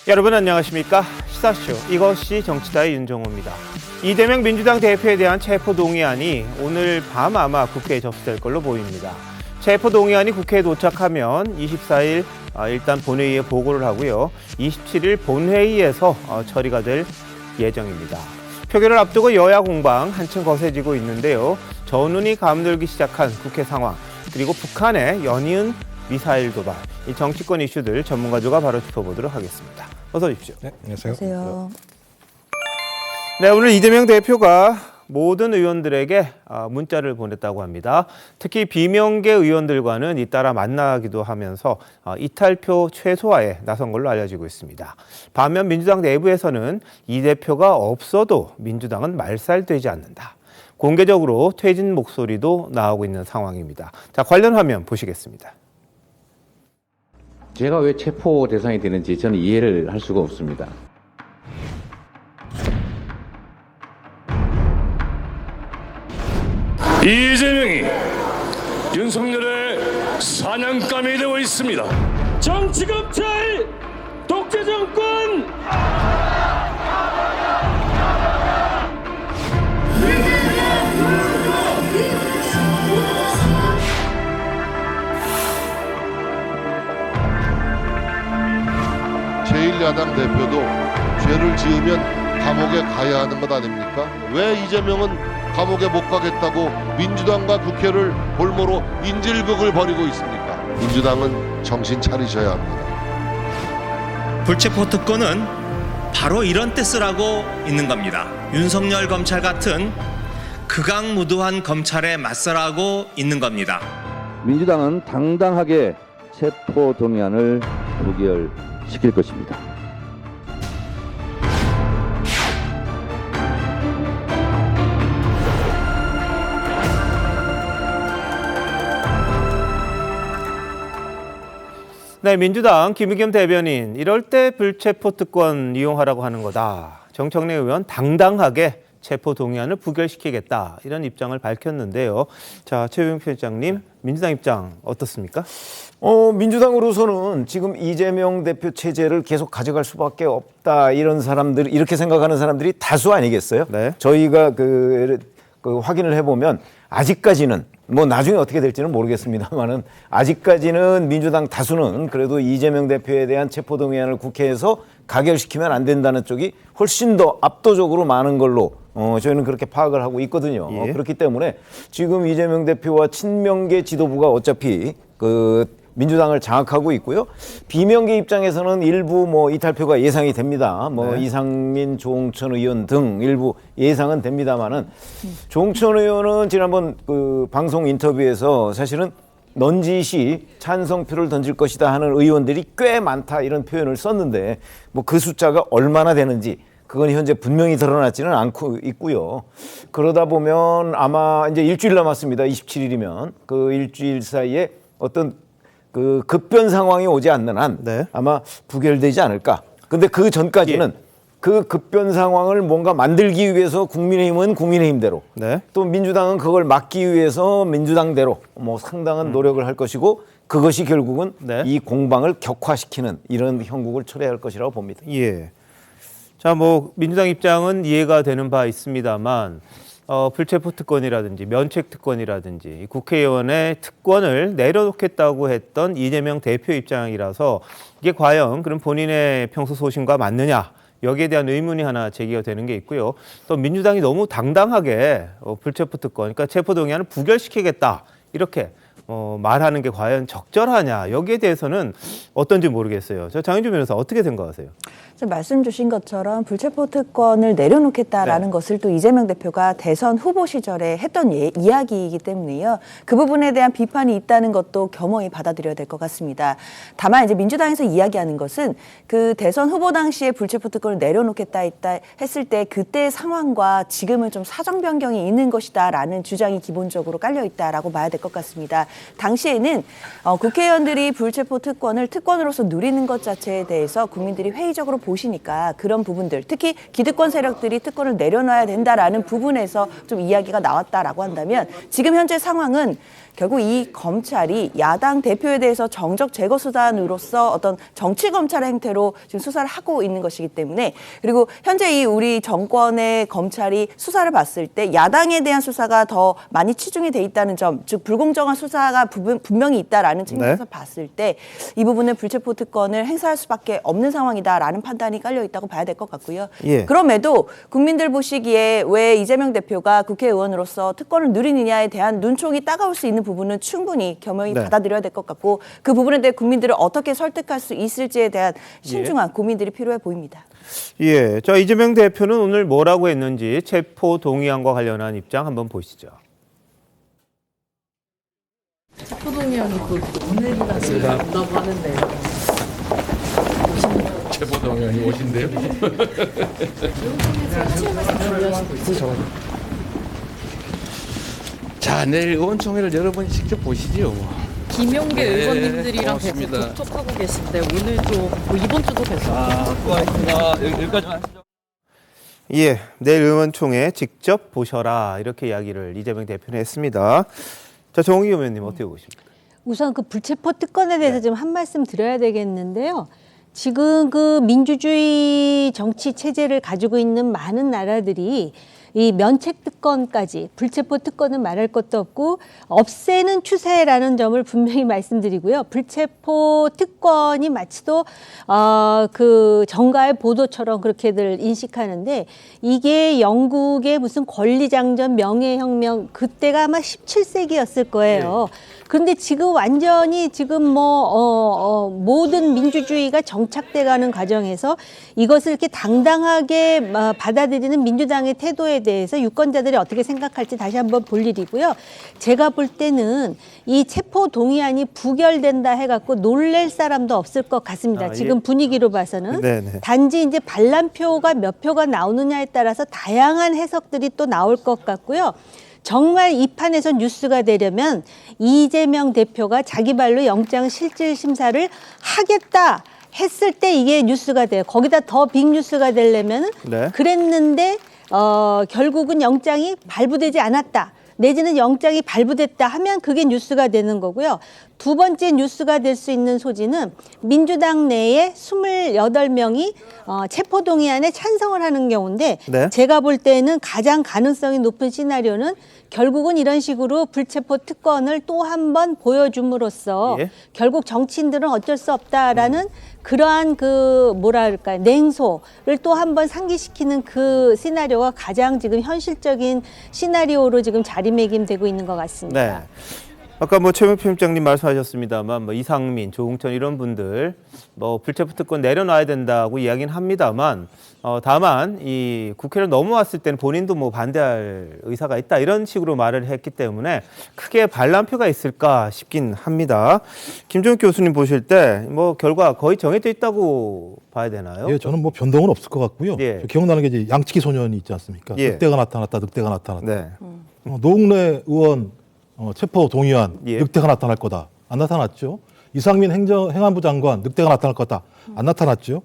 여러분 안녕하십니까? 시사쇼 이것이 정치다의 윤정호입니다. 이재명 민주당 대표에 대한 체포동의안이 오늘 밤 아마 국회에 접수될 걸로 보입니다. 체포동의안이 국회에 도착하면 24일 일단 본회의에 보고를 하고요. 27일 본회의에서 처리가 될 예정입니다. 표결을 앞두고 여야 공방 한층 거세지고 있는데요. 전운이 감돌기 시작한 국회 상황, 그리고 북한의 연이은 미사일 도발, 이 정치권 이슈들 전문가들과 바로 짚어보도록 하겠습니다. 어서 오십시오. 네, 안녕하세요. 네, 오늘 이재명 대표가 모든 의원들에게 문자를 보냈다고 합니다. 특히 비명계 의원들과는 잇따라 만나기도 하면서 이탈표 최소화에 나선 걸로 알려지고 있습니다. 반면 민주당 내부에서는 이 대표가 없어도 민주당은 말살되지 않는다. 공개적으로 퇴진 목소리도 나오고 있는 상황입니다. 자, 관련 화면 보시겠습니다. 제가 왜 체포 대상이 되는지 저는 이해를 할 수가 없습니다. 이재명이 윤석열의 사냥감이 되어 있습니다. 정치검찰 독재정권 제1야당 대표도 죄를 지으면 감옥에 가야 하는 것 아닙니까? 왜 이재명은 감옥에 못 가겠다고 민주당과 국회를 볼모로 인질극을 벌이고 있습니까? 민주당은 정신 차리셔야 합니다. 불체포 특권은 바로 이런 뜻을 하고 있는 겁니다. 윤석열 검찰 같은 극악무도한 검찰에 맞서라고 있는 겁니다. 민주당은 당당하게 체포 동의안을 부결시킬 것입니다. 네, 민주당 김의겸 대변인, 이럴 때 불체포 특권 이용하라고 하는 거다. 정청래 의원 당당하게 체포 동의안을 부결시키겠다, 이런 입장을 밝혔는데요. 자, 최우영 편집장님, 민주당 입장 어떻습니까? 민주당으로서는 지금 이재명 대표 체제를 계속 가져갈 수밖에 없다, 이런 사람들, 이렇게 생각하는 사람들이 다수 아니겠어요? 네. 저희가 그 확인을 해보면 아직까지는, 뭐 나중에 어떻게 될지는 모르겠습니다만은, 아직까지는 민주당 다수는 그래도 이재명 대표에 대한 체포동의안을 국회에서 가결시키면 안 된다는 쪽이 훨씬 더 압도적으로 많은 걸로 저희는 그렇게 파악을 하고 있거든요. 예. 그렇기 때문에 지금 이재명 대표와 친명계 지도부가 어차피 민주당을 장악하고 있고요. 비명계 입장에서는 일부 이탈표가 예상이 됩니다. 네. 이상민, 조홍천 의원 등 일부 예상은 됩니다만은, 조홍천 의원은 지난번 방송 인터뷰에서 사실은 넌지시 찬성표를 던질 것이다 하는 의원들이 꽤 많다, 이런 표현을 썼는데, 그 숫자가 얼마나 되는지 그건 현재 분명히 드러나지는 않고 있고요. 그러다 보면 아마 이제 일주일 남았습니다. 27일이면 그 일주일 사이에 어떤 급변 상황이 오지 않는 한 네. 아마 부결되지 않을까. 근데 그 전까지는 그 급변 상황을 뭔가 만들기 위해서 국민의힘은 국민의힘대로, 네. 또 민주당은 그걸 막기 위해서 민주당대로 상당한 노력을 할 것이고, 그것이 결국은 네. 이 공방을 격화시키는 이런 형국을 초래할 것이라고 봅니다. 예. 자, 민주당 입장은 이해가 되는 바 있습니다만, 불체포 특권이라든지 면책 특권이라든지 국회의원의 특권을 내려놓겠다고 했던 이재명 대표 입장이라서 이게 과연 그럼 본인의 평소 소신과 맞느냐, 여기에 대한 의문이 하나 제기가 되는 게 있고요. 또 민주당이 너무 당당하게 불체포 특권, 그러니까 체포동의안을 부결시키겠다, 이렇게 말하는 게 과연 적절하냐, 여기에 대해서는 어떤지 모르겠어요. 저 장윤주 변호사 어떻게 생각하세요? 말씀 주신 것처럼 불체포 특권을 내려놓겠다라는 네. 것을 또 이재명 대표가 대선 후보 시절에 했던 이야기이기 때문에요. 그 부분에 대한 비판이 있다는 것도 겸허히 받아들여야 될 것 같습니다. 다만 이제 민주당에서 이야기하는 것은 그 대선 후보 당시에 불체포 특권을 내려놓겠다 했을 때 그때의 상황과 지금은 좀 사정 변경이 있는 것이다라는 주장이 기본적으로 깔려 있다라고 봐야 될 것 같습니다. 당시에는 국회의원들이 불체포 특권을 특권으로서 누리는 것 자체에 대해서 국민들이 회의적으로 보시니까 그런 부분들, 특히 기득권 세력들이 특권을 내려놔야 된다라는 부분에서 좀 이야기가 나왔다라고 한다면 지금 현재 상황은 결국 이 검찰이 야당 대표에 대해서 정적 제거 수단으로서 어떤 정치 검찰의 행태로 지금 수사를 하고 있는 것이기 때문에, 그리고 현재 이 우리 정권의 검찰이 수사를 봤을 때 야당에 대한 수사가 더 많이 치중이 돼 있다는 점, 즉 불공정한 수사가 분명히 있다라는 측면에서 봤을 때 이 부분은 불체포 특권을 행사할 수밖에 없는 상황이다라는 판단이 깔려 있다고 봐야 될 것 같고요. 예. 그럼에도 국민들 보시기에 왜 이재명 대표가 국회의원으로서 특권을 누리느냐에 대한 눈총이 따가울 수 있는 부분은 충분히 겸허히 받아들여야 될 것 같고, 그 부분에 대해 국민들을 어떻게 설득할 수 있을지에 대한 신중한 고민들이 필요해 보입니다. 예, 자 이재명 대표는 오늘 뭐라고 했는지 체포 동의안과 관련한 입장 한번 보시죠. 체포동의안이 오늘이나 된다고 하는데 체포동의안이 오신대요? 자, 내일 의원총회를 여러분이 직접 보시죠. 김용계 의원님들이랑 계속 고맙습니다. 접촉하고 계신데 오늘도 뭐 이번 주도 계속 수고하셨습니다. 여기까지 하시죠. 예, 내일 의원총회 직접 보셔라 이렇게 이야기를 이재명 대표는 했습니다. 자, 정홍기 의원님 어떻게 보십니까? 우선 그 불체포 특권에 대해서 좀 한 말씀 드려야 되겠는데요. 지금 그 민주주의 정치 체제를 가지고 있는 많은 나라들이 이 면책 특권까지, 불체포 특권은 말할 것도 없고 없애는 추세라는 점을 분명히 말씀드리고요. 불체포 특권이 마치도 그 정가의 보도처럼 그렇게들 인식하는데, 이게 영국의 무슨 권리장전, 명예혁명, 그때가 아마 17세기였을 거예요. 그런데 지금 완전히 지금 모든 민주주의가 정착돼가는 과정에서 이것을 이렇게 당당하게 받아들이는 민주당의 태도에 대해서 유권자들이 어떻게 생각할지 다시 한번 볼 일이고요. 제가 볼 때는 이 체포 동의안이 부결된다 해갖고 놀랄 사람도 없을 것 같습니다. 지금 분위기로 봐서는. 네네. 단지 이제 반란표가 몇 표가 나오느냐에 따라서 다양한 해석들이 또 나올 것 같고요. 정말 이 판에서 뉴스가 되려면 이재명 대표가 자기 발로 영장 실질 심사를 하겠다 했을 때 이게 뉴스가 돼요. 거기다 더 빅뉴스가 되려면 그랬는데 결국은 영장이 발부되지 않았다, 내지는 영장이 발부됐다 하면 그게 뉴스가 되는 거고요. 두 번째 뉴스가 될 수 있는 소지는 민주당 내에 28명이 체포동의안에 찬성을 하는 경우인데, 제가 볼 때는 가장 가능성이 높은 시나리오는 결국은 이런 식으로 불체포 특권을 또 한 번 보여줌으로써 결국 정치인들은 어쩔 수 없다라는 그러한 그 뭐랄까요, 냉소를 또 한 번 상기시키는 그 시나리오가 가장 지금 현실적인 시나리오로 지금 자리매김되고 있는 것 같습니다. 네. 아까 최명 편집장님 말씀하셨습니다만 이상민, 조홍천 이런 분들 불체포 특권 내려놔야 된다고 이야기는 합니다만 다만 이 국회를 넘어왔을 때는 본인도 반대할 의사가 있다 이런 식으로 말을 했기 때문에 크게 반란표가 있을까 싶긴 합니다. 김종욱 교수님 보실 때 결과 거의 정해져 있다고 봐야 되나요? 예, 저는 변동은 없을 것 같고요. 기억나는 게 이제 양치기 소년이 있지 않습니까? 늑대가 나타났다, 늑대가 나타났다. 노웅래 의원 체포 동의안, 늑대가 나타날 거다. 안 나타났죠. 이상민 행안부 장관, 늑대가 나타날 거다. 안 나타났죠.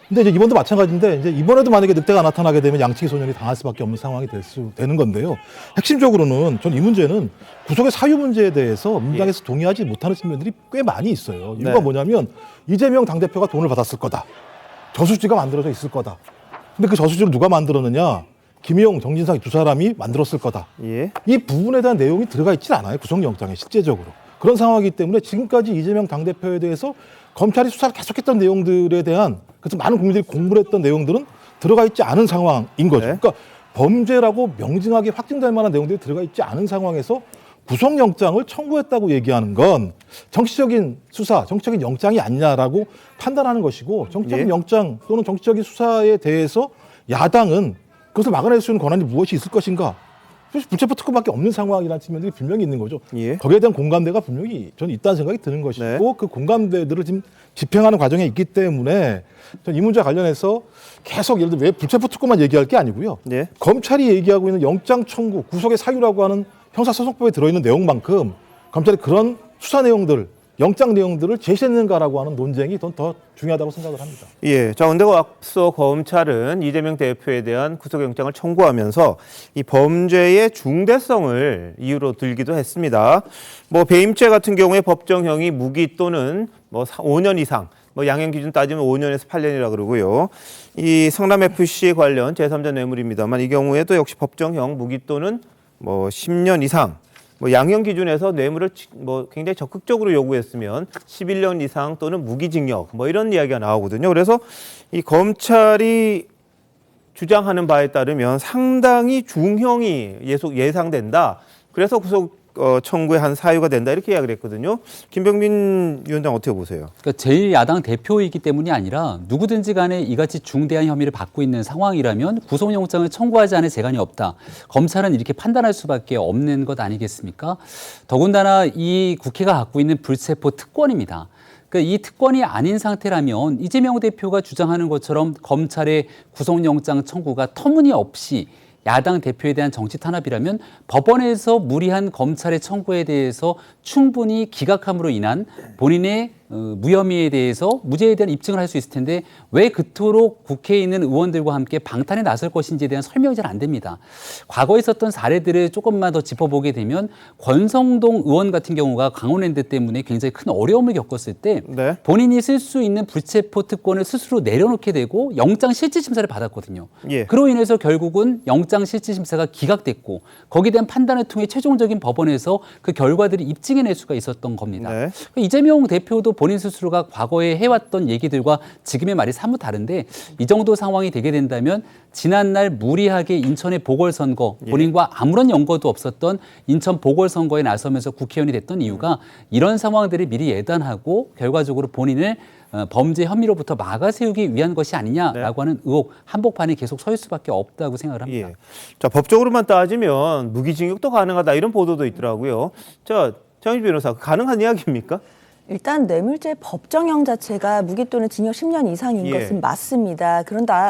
근데 이제 이번도 마찬가지인데, 이제 이번에도 만약에 늑대가 나타나게 되면 양치기 소년이 당할 수밖에 없는 상황이 되는 건데요. 핵심적으로는 전 이 문제는 구속의 사유 문제에 대해서 민주당에서 동의하지 못하는 측면들이 꽤 많이 있어요. 이유가 뭐냐면 이재명 당대표가 돈을 받았을 거다. 저수지가 만들어져 있을 거다. 근데 그 저수지를 누가 만들었느냐? 김용, 정진상 두 사람이 만들었을 거다. 이 부분에 대한 내용이 들어가 있지 않아요. 구속영장에 실제적으로. 그런 상황이기 때문에 지금까지 이재명 당대표에 대해서 검찰이 수사를 계속했던 내용들에 대한, 그래서 많은 국민들이 공부를 했던 내용들은 들어가 있지 않은 상황인 거죠. 그러니까 범죄라고 명징하게 확정될 만한 내용들이 들어가 있지 않은 상황에서 구속영장을 청구했다고 얘기하는 건 정치적인 수사, 정치적인 영장이 아니냐라고 판단하는 것이고, 정치적인 영장 또는 정치적인 수사에 대해서 야당은 그것을 막아낼 수 있는 권한이 무엇이 있을 것인가? 불체포 특권밖에 없는 상황이라는 측면들이 분명히 있는 거죠. 거기에 대한 공감대가 분명히 저는 있다는 생각이 드는 것이고, 그 공감대들을 지금 집행하는 과정에 있기 때문에 저는 이 문제와 관련해서 계속 예를 들어 왜 불체포 특권만 얘기할 게 아니고요. 검찰이 얘기하고 있는 영장 청구, 구속의 사유라고 하는 형사소송법에 들어있는 내용만큼 검찰이 그런 수사 내용들, 영장 내용들을 제시했는가라고 하는 논쟁이 더 중요하다고 생각을 합니다. 예. 자, 근데 앞서 검찰은 이재명 대표에 대한 구속영장을 청구하면서 이 범죄의 중대성을 이유로 들기도 했습니다. 뭐 배임죄 같은 경우에 법정형이 무기 또는 뭐 5년 이상, 뭐 양형 기준 따지면 5년에서 8년이라 그러고요. 이 성남FC 관련 제3자 뇌물입니다만 이 경우에도 역시 법정형 무기 또는 뭐 10년 이상, 뭐 양형 기준에서 뇌물을 뭐 굉장히 적극적으로 요구했으면 11년 이상 또는 무기징역 뭐 이런 이야기가 나오거든요. 그래서 이 검찰이 주장하는 바에 따르면 상당히 중형이 예상된다. 그래서 구속 청구의 한 사유가 된다 이렇게 이야기를 했거든요. 김병민 위원장 어떻게 보세요? 그러니까 제1야당 대표이기 때문이 아니라 누구든지 간에 이같이 중대한 혐의를 받고 있는 상황이라면 구속영장을 청구하지 않을 재간이 없다. 검찰은 이렇게 판단할 수밖에 없는 것 아니겠습니까? 더군다나 이 국회가 갖고 있는 불체포 특권입니다. 그러니까 이 특권이 아닌 상태라면 이재명 대표가 주장하는 것처럼 검찰의 구속영장 청구가 터무니없이 야당 대표에 대한 정치 탄압이라면 법원에서 무리한 검찰의 청구에 대해서 충분히 기각함으로 인한 본인의 무혐의에 대해서 무죄에 대한 입증을 할 수 있을 텐데 왜 그토록 국회에 있는 의원들과 함께 방탄에 나설 것인지에 대한 설명이 잘 안 됩니다. 과거에 있었던 사례들을 조금만 더 짚어보게 되면 권성동 의원 같은 경우가 강원랜드 때문에 굉장히 큰 어려움을 겪었을 때 네. 본인이 쓸 수 있는 불체포 특권을 스스로 내려놓게 되고 영장 실질 심사를 받았거든요. 예. 그로 인해서 결국은 영장 실질 심사가 기각됐고 거기에 대한 판단을 통해 최종적인 법원에서 그 결과들이 입증해낼 수가 있었던 겁니다. 네. 이재명 대표도 본인 스스로가 과거에 해왔던 얘기들과 지금의 말이 사뭇 다른데 이 정도 상황이 되게 된다면 지난날 무리하게 인천의 보궐선거 본인과 아무런 연고도 없었던 인천 보궐선거에 나서면서 국회의원이 됐던 이유가 이런 상황들을 미리 예단하고 결과적으로 본인을 범죄 혐의로부터 막아세우기 위한 것이 아니냐라고 하는 의혹 한복판에 계속 설 수밖에 없다고 생각을 합니다. 예. 자, 법적으로만 따지면 무기징역도 가능하다 이런 보도도 있더라고요. 자, 정희 변호사 가능한 이야기입니까? 일단 뇌물죄 법정형 자체가 무기 또는 징역 10년 이상인 것은 맞습니다.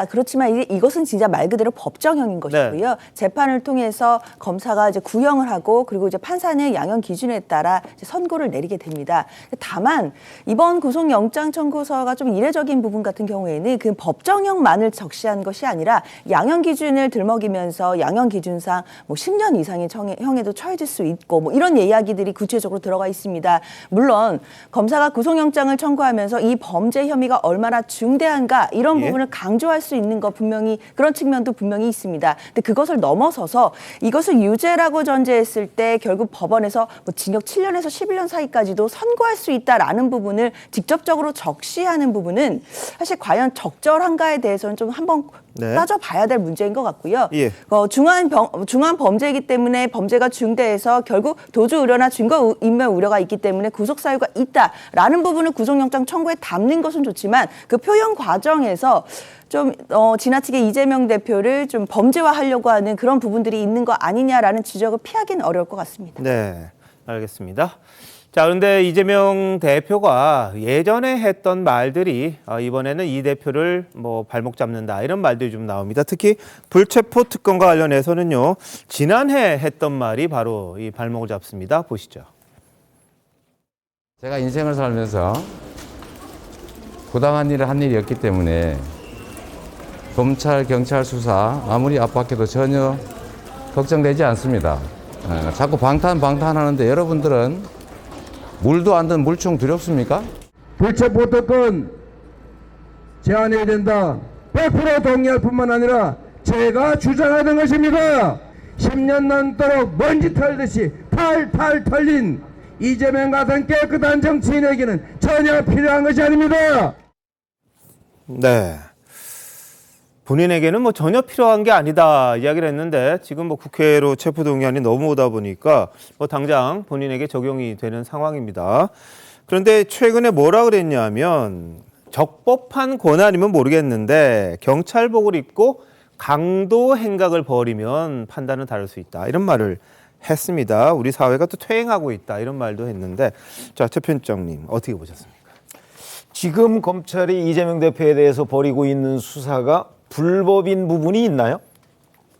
그렇지만 이것은 진짜 말 그대로 법정형인 것이고요. 재판을 통해서 검사가 이제 구형을 하고 그리고 이제 판사는 양형 기준에 따라 이제 선고를 내리게 됩니다. 다만 이번 구속영장 청구서가 좀 이례적인 부분 같은 경우에는 그 법정형만을 적시한 것이 아니라 양형 기준을 들먹이면서 양형 기준상 뭐 10년 이상의 형에도 처해질 수 있고 뭐 이런 이야기들이 구체적으로 들어가 있습니다. 물론 검사가 구속영장을 청구하면서 이 범죄 혐의가 얼마나 중대한가 이런 부분을 강조할 수 있는 거 분명히 그런 측면도 분명히 있습니다. 근데 그것을 넘어서서 이것을 유죄라고 전제했을 때 결국 법원에서 뭐 징역 7년에서 11년 사이까지도 선고할 수 있다라는 부분을 직접적으로 적시하는 부분은 사실 과연 적절한가에 대해서는 좀 한번 따져봐야 될 문제인 것 같고요. 중한 범죄이기 때문에 범죄가 중대해서 결국 도주 우려나 증거 인멸 우려가 있기 때문에 구속 사유가 있다라는 부분을 구속영장 청구에 담는 것은 좋지만 그 표현 과정에서 좀 지나치게 이재명 대표를 좀 범죄화하려고 하는 그런 부분들이 있는 거 아니냐라는 지적을 피하기는 어려울 것 같습니다. 네, 알겠습니다. 자, 그런데 이재명 대표가 예전에 했던 말들이 이번에는 이 대표를 뭐 발목 잡는다 이런 말들이 좀 나옵니다. 특히 불체포 특권과 관련해서는요. 지난해 했던 말이 바로 이 발목을 잡습니다. 보시죠. 제가 인생을 살면서 부당한 일을 한 일이 없기 때문에 검찰, 경찰 수사 아무리 압박해도 전혀 걱정되지 않습니다. 자꾸 방탄하는데 여러분들은 물도 안 든 물총 두렵습니까? 불체포 특권 제한해야 된다. 100% 동의할 뿐만 아니라 제가 주장하던 것입니다. 10년 넘도록 먼지 털듯이 탈탈 털린 이재명 같은 깨끗한 정치인에게는 전혀 필요한 것이 아닙니다. 네. 본인에게는 뭐 전혀 필요한 게 아니다 이야기를 했는데 지금 뭐 국회로 체포동의안이 넘어오다 보니까 뭐 당장 본인에게 적용이 되는 상황입니다. 그런데 최근에 뭐라 그랬냐면 적법한 권한이면 모르겠는데 경찰복을 입고 강도 행각을 벌이면 판단은 다를 수 있다 이런 말을 했습니다. 우리 사회가 또 퇴행하고 있다 이런 말도 했는데 자, 최 편집장님 어떻게 보셨습니까? 지금 검찰이 이재명 대표에 대해서 벌이고 있는 수사가 불법인 부분이 있나요?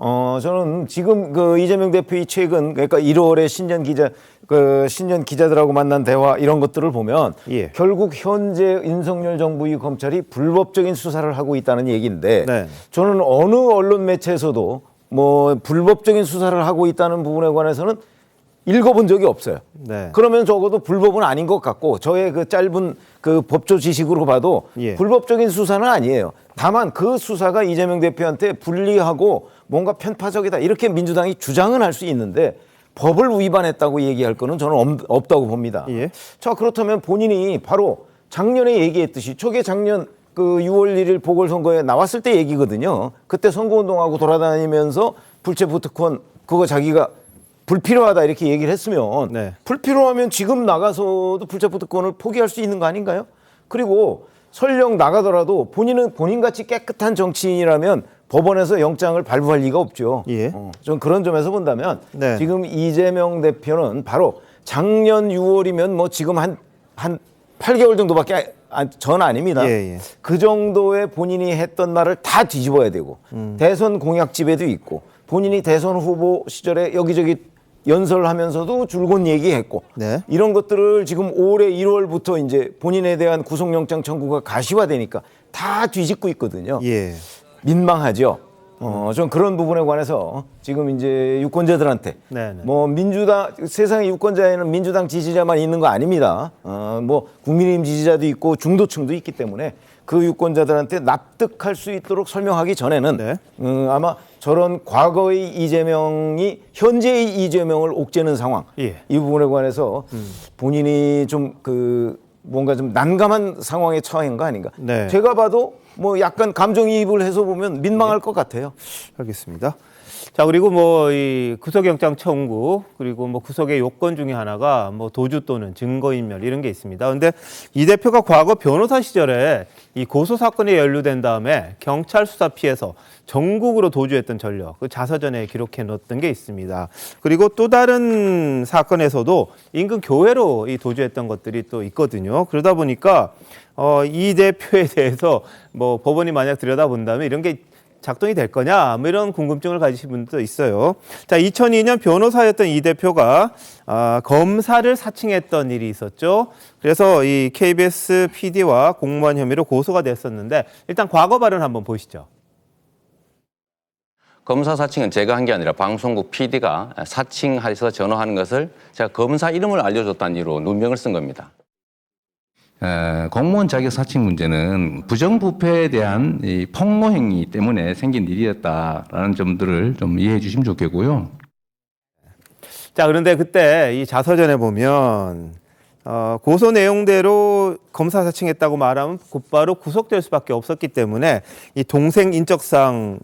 저는 지금 그 이재명 대표의 최근 그러니까 1월에 신년 기자들하고 만난 대화 이런 것들을 보면 결국 현재 윤석열 정부의 검찰이 불법적인 수사를 하고 있다는 얘기인데 저는 어느 언론 매체에서도 뭐 불법적인 수사를 하고 있다는 부분에 관해서는 읽어본 적이 없어요. 그러면 적어도 불법은 아닌 것 같고 저의 그 짧은 그 법조 지식으로 봐도 불법적인 수사는 아니에요. 다만 그 수사가 이재명 대표한테 불리하고 뭔가 편파적이다 이렇게 민주당이 주장은 할 수 있는데 법을 위반했다고 얘기할 거는 저는 없다고 봅니다. 자, 그렇다면 본인이 바로 작년에 얘기했듯이 저게 작년 그 6월 1일 보궐선거에 나왔을 때 얘기거든요. 그때 선거운동하고 돌아다니면서 불체포특권 그거 자기가 불필요하다 이렇게 얘기를 했으면 불필요하면 지금 나가서도 불체포특권을 포기할 수 있는 거 아닌가요? 그리고 설령 나가더라도 본인은 본인같이 깨끗한 정치인이라면 법원에서 영장을 발부할 리가 없죠. 좀 그런 점에서 본다면 지금 이재명 대표는 바로 작년 6월이면 뭐 지금 한 8개월 정도밖에 전 아닙니다. 그 정도의 본인이 했던 말을 다 뒤집어야 되고 대선 공약집에도 있고 본인이 대선 후보 시절에 여기저기 연설하면서도 줄곧 얘기했고 이런 것들을 지금 올해 1월부터 이제 본인에 대한 구속영장 청구가 가시화되니까 다 뒤집고 있거든요. 민망하죠. 좀 그런 부분에 관해서 지금 이제 유권자들한테 뭐 민주당 세상에 유권자에는 민주당 지지자만 있는 거 아닙니다. 뭐 국민의힘 지지자도 있고 중도층도 있기 때문에 그 유권자들한테 납득할 수 있도록 설명하기 전에는 아마 저런 과거의 이재명이 현재의 이재명을 옥죄는 상황 이 부분에 관해서 본인이 좀 그 뭔가 좀 난감한 상황에 처한 거 아닌가. 제가 봐도 뭐 약간 감정이입을 해서 보면 민망할 것 같아요. 알겠습니다. 자, 그리고 뭐 이 구속영장 청구 그리고 뭐 구속의 요건 중에 하나가 뭐 도주 또는 증거인멸 이런 게 있습니다. 그런데 이 대표가 과거 변호사 시절에 이 고소 사건에 연루된 다음에 경찰 수사 피해서 전국으로 도주했던 전력, 그 자서전에 기록해 놓았던 게 있습니다. 그리고 또 다른 사건에서도 인근 교회로 이 도주했던 것들이 또 있거든요. 그러다 보니까 이 대표에 대해서 뭐 법원이 만약 들여다본다면 이런 게 작동이 될 거냐 뭐 이런 궁금증을 가지신 분도 있어요. 자, 2002년 변호사였던 이 대표가 검사를 사칭했던 일이 있었죠. 그래서 이 KBS PD와 공무원 혐의로 고소가 됐었는데 일단 과거 발언 한번 보시죠. 검사 사칭은 제가 한 게 아니라 방송국 PD가 사칭해서 전화하는 것을 제가 검사 이름을 알려줬다는 이유로 누명을 쓴 겁니다. 공무원 자격 사칭 문제는 부정부패에 대한 이 폭로 행위 때문에 생긴 일이었다라는 점들을 좀 이해해 주시면 좋겠고요. 자, 그런데 그때 이 자서전에 보면 고소 내용대로 검사 사칭했다고 말하면 곧바로 구속될 수밖에 없었기 때문에 이 동생 인적사항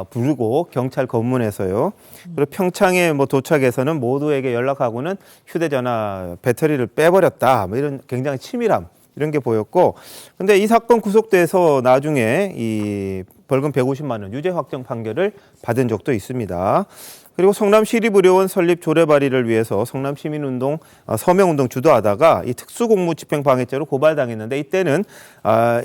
부르고 경찰 검문에서요. 그리고 평창에 뭐 도착해서는 모두에게 연락하고는 휴대전화 배터리를 빼버렸다. 뭐 이런 굉장히 치밀함 이런 게 보였고, 근데 이 사건 구속돼서 나중에 이 벌금 150만 원 유죄 확정 판결을 받은 적도 있습니다. 그리고 성남시립의료원 설립 조례 발의를 위해서 성남시민운동 서명운동 주도하다가 이 특수공무집행방해죄로 고발당했는데 이때는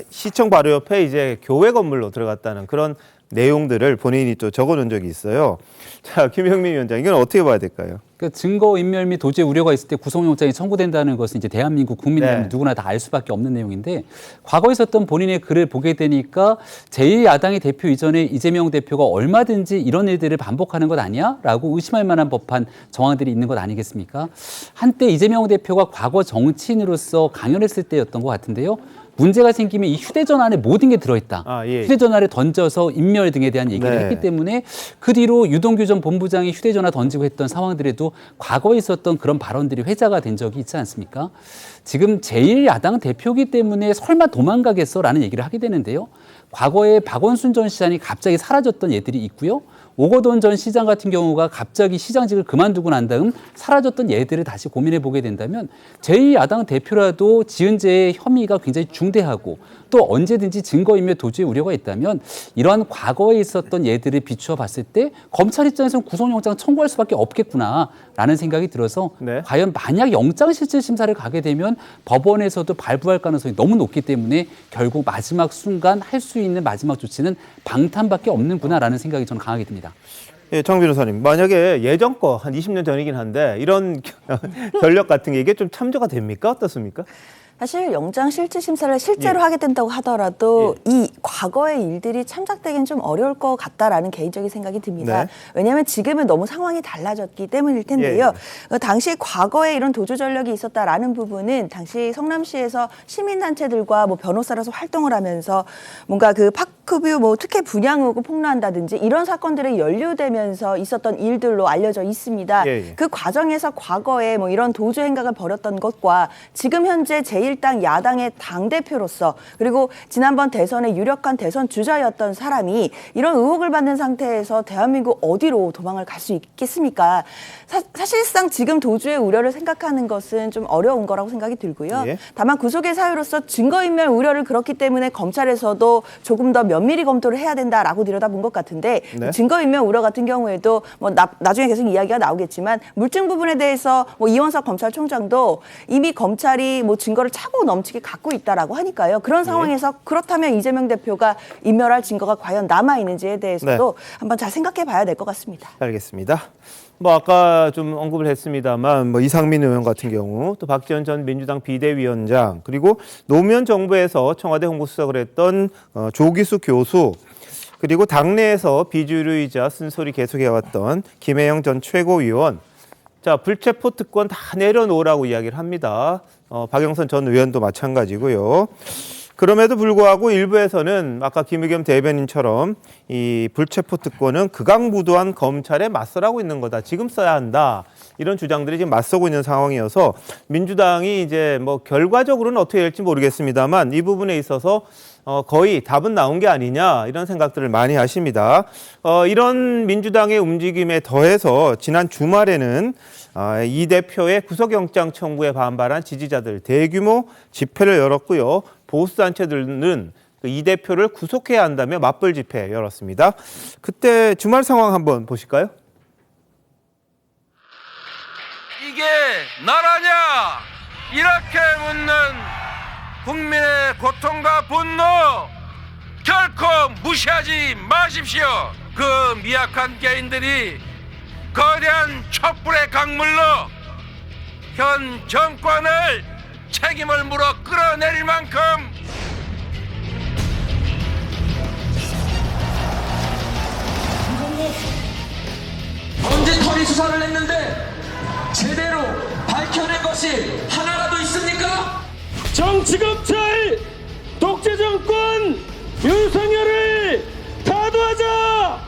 시청 바로 옆에 이제 교회 건물로 들어갔다는 그런 내용들을 본인이 또 적어놓은 적이 있어요. 자, 김형민 위원장, 이건 어떻게 봐야 될까요? 그 증거인멸 및 도주의 우려가 있을 때 구속영장이 청구된다는 것은 이제 대한민국 국민이라면 누구나 다 알 수밖에 없는 내용인데 과거에 있었던 본인의 글을 보게 되니까 제1야당의 대표 이전에 이재명 대표가 얼마든지 이런 일들을 반복하는 것 아니야? 라고 의심할 만한 법한 정황들이 있는 것 아니겠습니까? 한때 이재명 대표가 과거 정치인으로서 강연했을 때였던 것 같은데요. 문제가 생기면 이 휴대전화 안에 모든 게 들어있다. 휴대전화를 던져서 인멸 등에 대한 얘기를 했기 때문에 그 뒤로 유동규 전 본부장이 휴대전화 던지고 했던 상황들에도 과거에 있었던 그런 발언들이 회자가 된 적이 있지 않습니까? 지금 제1야당 대표이기 때문에 설마 도망가겠어라는 얘기를 하게 되는데요. 과거에 박원순 전 시장이 갑자기 사라졌던 예들이 있고요. 오거돈 전 시장 같은 경우가 갑자기 시장직을 그만두고 난 다음 사라졌던 예들을 다시 고민해 보게 된다면 제1야당 대표라도 지은 죄의 혐의가 굉장히 중대하고 또 언제든지 증거인멸 도주의 우려가 있다면 이러한 과거에 있었던 예들을 비추어 봤을 때 검찰 입장에서는 구속영장 청구할 수밖에 없겠구나라는 생각이 들어서 과연 만약 영장실질심사를 가게 되면 법원에서도 발부할 가능성이 너무 높기 때문에 결국 마지막 순간 할 수 있는 마지막 조치는 방탄밖에 없는구나라는 생각이 저는 강하게 듭니다. 예, 정 변호사님, 만약에 예전 거 한 20년 전이긴 한데 이런 전력 같은 게 이게 좀 참조가 됩니까? 어떻습니까? 사실 영장 실질 심사를 실제로 하게 된다고 하더라도 이 과거의 일들이 참작되기는 좀 어려울 것 같다라는 개인적인 생각이 듭니다. 왜냐하면 지금은 너무 상황이 달라졌기 때문일 텐데요. 당시 과거에 이런 도주 전력이 있었다라는 부분은 당시 성남시에서 시민단체들과 뭐 변호사로서 활동을 하면서 뭔가 그 파크뷰 뭐 특혜 분양 의혹을 폭로한다든지 이런 사건들이 연루되면서 있었던 일들로 알려져 있습니다. 그 과정에서 과거에 뭐 이런 도주 행각을 벌였던 것과 지금 현재 제1당 야당의 당대표로서 그리고 지난번 대선의 유력한 대선 주자였던 사람이 이런 의혹을 받는 상태에서 대한민국 어디로 도망을 갈 수 있겠습니까? 사실상 지금 도주의 우려를 생각하는 것은 좀 어려운 거라고 생각이 들고요. 다만 구속의 사유로서 증거인멸 우려를 그렇기 때문에 검찰에서도 조금 더 면밀히 검토를 해야 된다라고 들여다본 것 같은데 증거인멸 우려 같은 경우에도 뭐 나중에 계속 이야기가 나오겠지만 물증 부분에 대해서 뭐 이원석 검찰총장도 이미 검찰이 뭐 증거를 차고 넘치게 갖고 있다라고 하니까요. 그런 상황에서 그렇다면 이재명 대표가 인멸할 증거가 과연 남아있는지에 대해서도 한번 잘 생각해 봐야 될 것 같습니다. 알겠습니다. 뭐 아까 좀 언급을 했습니다만 뭐 이상민 의원 같은 경우 또 박지원 전 민주당 비대위원장 그리고 노무현 정부에서 청와대 홍보수석을 했던 조기수 교수 그리고 당내에서 비주류이자 쓴소리 계속해왔던 김혜영 전 최고위원 자 불체포 특권 다 내려놓으라고 이야기를 합니다. 박영선 전 의원도 마찬가지고요. 그럼에도 불구하고 일부에서는 아까 김의겸 대변인처럼 이 불체포 특권은 극악무도한 검찰에 맞서라고 있는 거다. 지금 써야 한다. 이런 주장들이 지금 맞서고 있는 상황이어서 민주당이 이제 뭐 결과적으로는 어떻게 될지 모르겠습니다만 이 부분에 있어서 거의 답은 나온 게 아니냐 이런 생각들을 많이 하십니다. 이런 민주당의 움직임에 더해서 지난 주말에는 이 대표의 구속영장 청구에 반발한 지지자들 대규모 집회를 열었고요. 보수단체들은 이 대표를 구속해야 한다며 맞불 집회 열었습니다. 그때 주말 상황 한번 보실까요? 이게 나라냐? 이렇게 묻는 국민의 고통과 분노 결코 무시하지 마십시오. 그 미약한 개인들이 거대한 촛불의 강물로 현 정권을 책임을 물어 끌어내릴 만큼 언제 터리 수사를 했는데 제대로 밝혀낸 것이 하나라도 있습니까? 정치검찰 독재정권 윤석열을 타도하자!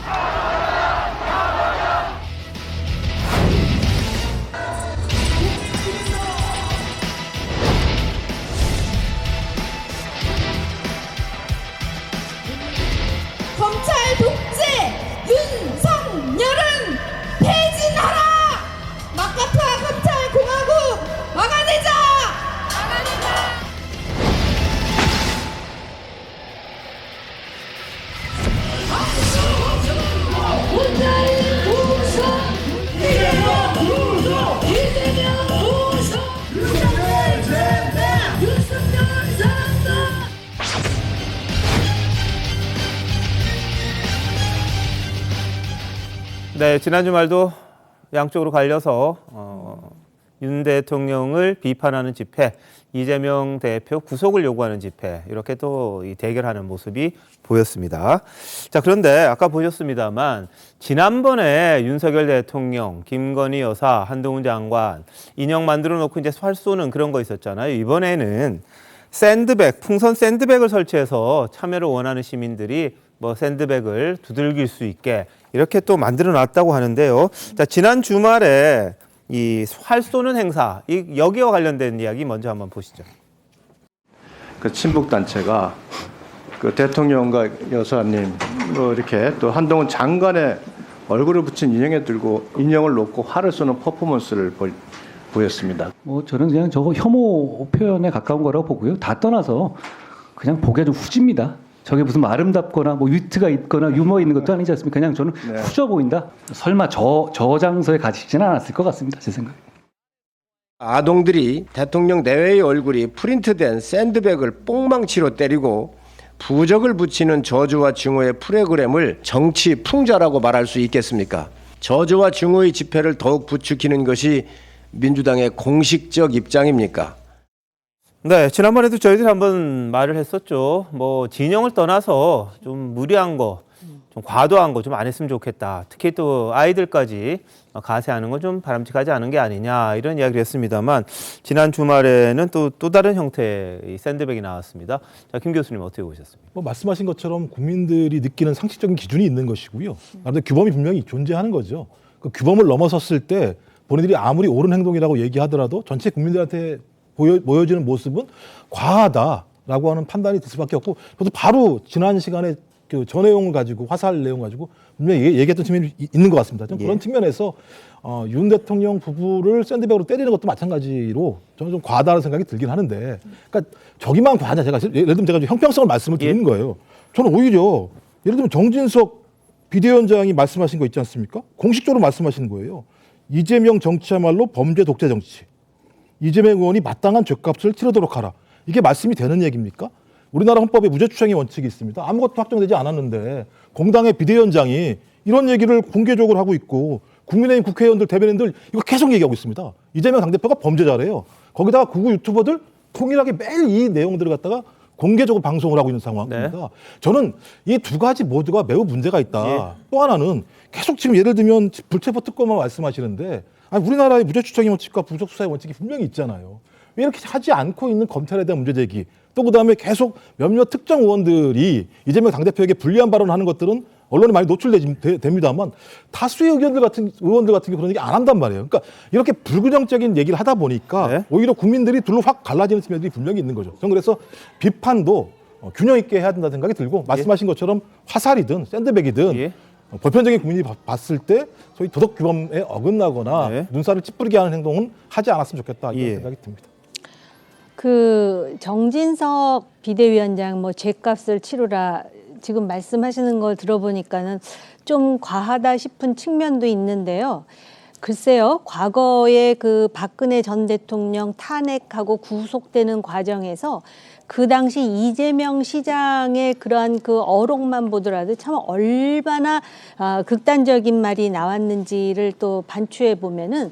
검찰 독재 윤석열은 폐진하라! 막가파 검찰 공화국 막아내자! 네, 지난 주말도 양쪽으로 갈려서 윤 대통령을 비판하는 집회, 이재명 대표 구속을 요구하는 집회 이렇게 또 이 대결하는 모습이 보였습니다. 자, 그런데 아까 보셨습니다만 지난번에 윤석열 대통령, 김건희 여사, 한동훈 장관 인형 만들어 놓고 이제 활 쏘는 그런 거 있었잖아요. 이번에는 샌드백, 풍선 샌드백을 설치해서 참여를 원하는 시민들이 뭐 샌드백을 두들길 수 있게 이렇게 또 만들어 놨다고 하는데요. 자, 지난 주말에 이 활 쏘는 행사, 여기와 관련된 이야기 먼저 한번 보시죠. 그 친북 단체가 그 대통령과 여사님 뭐 이렇게 또 한동훈 장관의 얼굴을 붙인 인형에 들고 인형을 놓고 활을 쏘는 퍼포먼스를 보였습니다. 뭐 저는 그냥 저거 혐오 표현에 가까운 거라고 보고요. 다 떠나서 그냥 보기에 좀 후집니다. 저게 무슨 아름답거나 뭐 위트가 있거나 유머 있는 것도 아니지 않습니까? 그냥 저는 후져 보인다. 설마 저 장소에 가시지는 않았을 것 같습니다. 제 생각에. 아동들이 대통령 내외의 얼굴이 프린트된 샌드백을 뽕망치로 때리고 부적을 붙이는 저주와 증오의 프로그램을 정치 풍자라고 말할 수 있겠습니까? 저주와 증오의 지폐를 더욱 부추기는 것이 민주당의 공식적 입장입니까? 네, 지난번에도 저희들이 한번 말을 했었죠. 뭐 진영을 떠나서 좀 무리한 거, 좀 과도한 거 좀 안 했으면 좋겠다. 특히 또 아이들까지 가세하는 건 좀 바람직하지 않은 게 아니냐 이런 이야기를 했습니다만 지난 주말에는 또 다른 형태의 샌드백이 나왔습니다. 자, 김 교수님 어떻게 보셨습니까? 뭐 말씀하신 것처럼 국민들이 느끼는 상식적인 기준이 있는 것이고요. 나름대로 규범이 분명히 존재하는 거죠. 그 규범을 넘어섰을 때 본인들이 아무리 옳은 행동이라고 얘기하더라도 전체 국민들한테 보여지는 모습은 과하다라고 하는 판단이 들 수밖에 없고, 저도 바로 지난 시간에 그 저 내용을 가지고 화살 내용 가지고 분명히 얘기했던 측면이 있는 것 같습니다. 좀 그런 측면에서 윤 대통령 부부를 샌드백으로 때리는 것도 마찬가지로 저는 좀 과하다는 생각이 들긴 하는데, 그러니까 저기만 과하냐, 제가 예를 들면 제가 형평성을 말씀을 드리는 거예요. 저는 오히려 예를 들면 정진석 비대위원장이 말씀하신 거 있지 않습니까? 공식적으로 말씀하시는 거예요. 이재명 정치야말로 범죄 독재 정치. 이재명 의원이 마땅한 죗값을 치르도록 하라. 이게 말씀이 되는 얘기입니까? 우리나라 헌법에 무죄추정의 원칙이 있습니다. 아무것도 확정되지 않았는데 공당의 비대위원장이 이런 얘기를 공개적으로 하고 있고, 국민의힘 국회의원들, 대변인들 이거 계속 얘기하고 있습니다. 이재명 당대표가 범죄자래요. 거기다가 극우 유튜버들 통일하게 매일 이 내용들을 갖다가 공개적으로 방송을 하고 있는 상황입니다. 네. 저는 이 두 가지 모두가 매우 문제가 있다. 예. 또 하나는 계속 지금 예를 들면 불체포 특검만 말씀하시는데, 아니, 우리나라의 무죄추정의 원칙과 부적수사의 원칙이 분명히 있잖아요. 왜 이렇게 하지 않고 있는 검찰에 대한 문제 제기, 또 그다음에 계속 몇몇 특정 의원들이 이재명 당대표에게 불리한 발언을 하는 것들은 언론에 많이 노출됩니다만 다수의 의원들 같은 게 그런 얘기 안 한단 말이에요. 그러니까 이렇게 불균형적인 얘기를 하다 보니까 네. 오히려 국민들이 둘로 확 갈라지는 측면들이 분명히 있는 거죠. 저는 그래서 비판도 균형 있게 해야 된다는 생각이 들고, 말씀하신 것처럼 화살이든 샌드백이든 보편적인 국민이 봤을 때 소위 도덕 규범에 어긋나거나 눈살을 찌푸리게 하는 행동은 하지 않았으면 좋겠다 이런 생각이 듭니다. 그 정진석 비대위원장 뭐 죗값을 치르라 지금 말씀하시는 걸 들어보니까는 좀 과하다 싶은 측면도 있는데요. 글쎄요, 과거에 그 박근혜 전 대통령 탄핵하고 구속되는 과정에서 그 당시 이재명 시장의 그러한 그 어록만 보더라도 참 얼마나 극단적인 말이 나왔는지를 또 반추해 보면은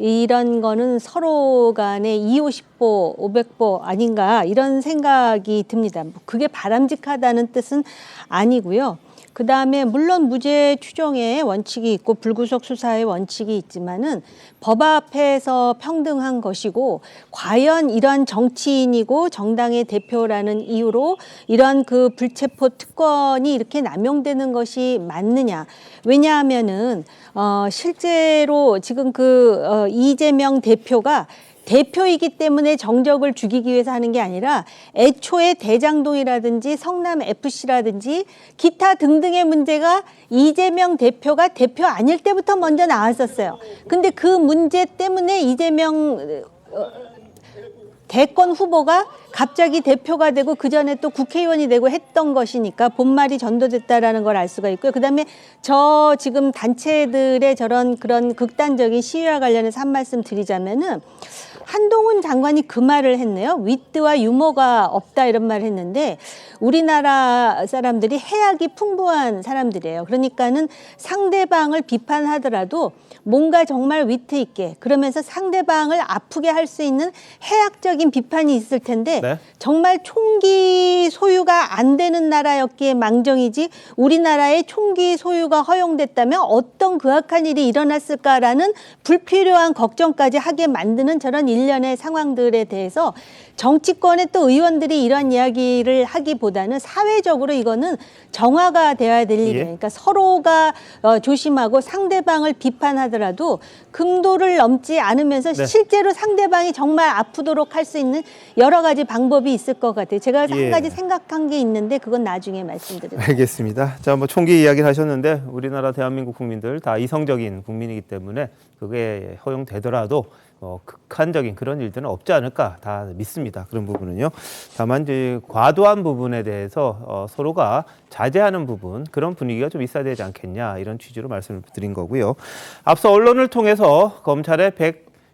이런 거는 서로 간에 250보, 500보 아닌가 이런 생각이 듭니다. 그게 바람직하다는 뜻은 아니고요. 그다음에 물론 무죄 추정의 원칙이 있고 불구속 수사의 원칙이 있지만은 법 앞에서 평등한 것이고, 과연 이러한 정치인이고 정당의 대표라는 이유로 이런 그 불체포 특권이 이렇게 남용되는 것이 맞느냐? 왜냐하면은 실제로 지금 이재명 대표가 대표이기 때문에 정적을 죽이기 위해서 하는 게 아니라 애초에 대장동이라든지 성남FC라든지 기타 등등의 문제가 이재명 대표가 대표 아닐 때부터 먼저 나왔었어요. 근데 그 문제 때문에 이재명 대권 후보가 갑자기 대표가 되고 그 전에 또 국회의원이 되고 했던 것이니까 본말이 전도됐다라는 걸 알 수가 있고요. 그다음에 저 지금 단체들의 그런 극단적인 시위와 관련해서 한 말씀 드리자면은, 한동훈 장관이 그 말을 했네요. 윗드와 유머가 없다 이런 말을 했는데, 우리나라 사람들이 해악이 풍부한 사람들이에요. 그러니까는 상대방을 비판하더라도 뭔가 정말 위트 있게, 그러면서 상대방을 아프게 할 수 있는 해악적인 비판이 있을 텐데 네. 정말 총기 소유가 안 되는 나라였기에 망정이지, 우리나라의 총기 소유가 허용됐다면 어떤 그악한 일이 일어났을까라는 불필요한 걱정까지 하게 만드는 저런 일련의 상황들에 대해서 정치권의 또 의원들이 이런 이야기를 하기보다는 사회적으로 이거는 정화가 되어야 될 일이에요. 그러니까 서로가 조심하고 상대방을 비판하더라도 금도를 넘지 않으면서 네. 실제로 상대방이 정말 아프도록 할 수 있는 여러 가지 방법이 있을 것 같아요. 제가 한 가지 생각한 게 있는데 그건 나중에 말씀드릴게요. 알겠습니다. 자, 뭐 총기 이야기를 하셨는데 우리나라 대한민국 국민들 다 이성적인 국민이기 때문에 그게 허용되더라도 극한적인 그런 일들은 없지 않을까 다 믿습니다. 그런 부분은요. 다만 이제 과도한 부분에 대해서 서로가 자제하는 부분, 그런 분위기가 좀 있어야 되지 않겠냐 이런 취지로 말씀을 드린 거고요. 앞서 언론을 통해서 검찰의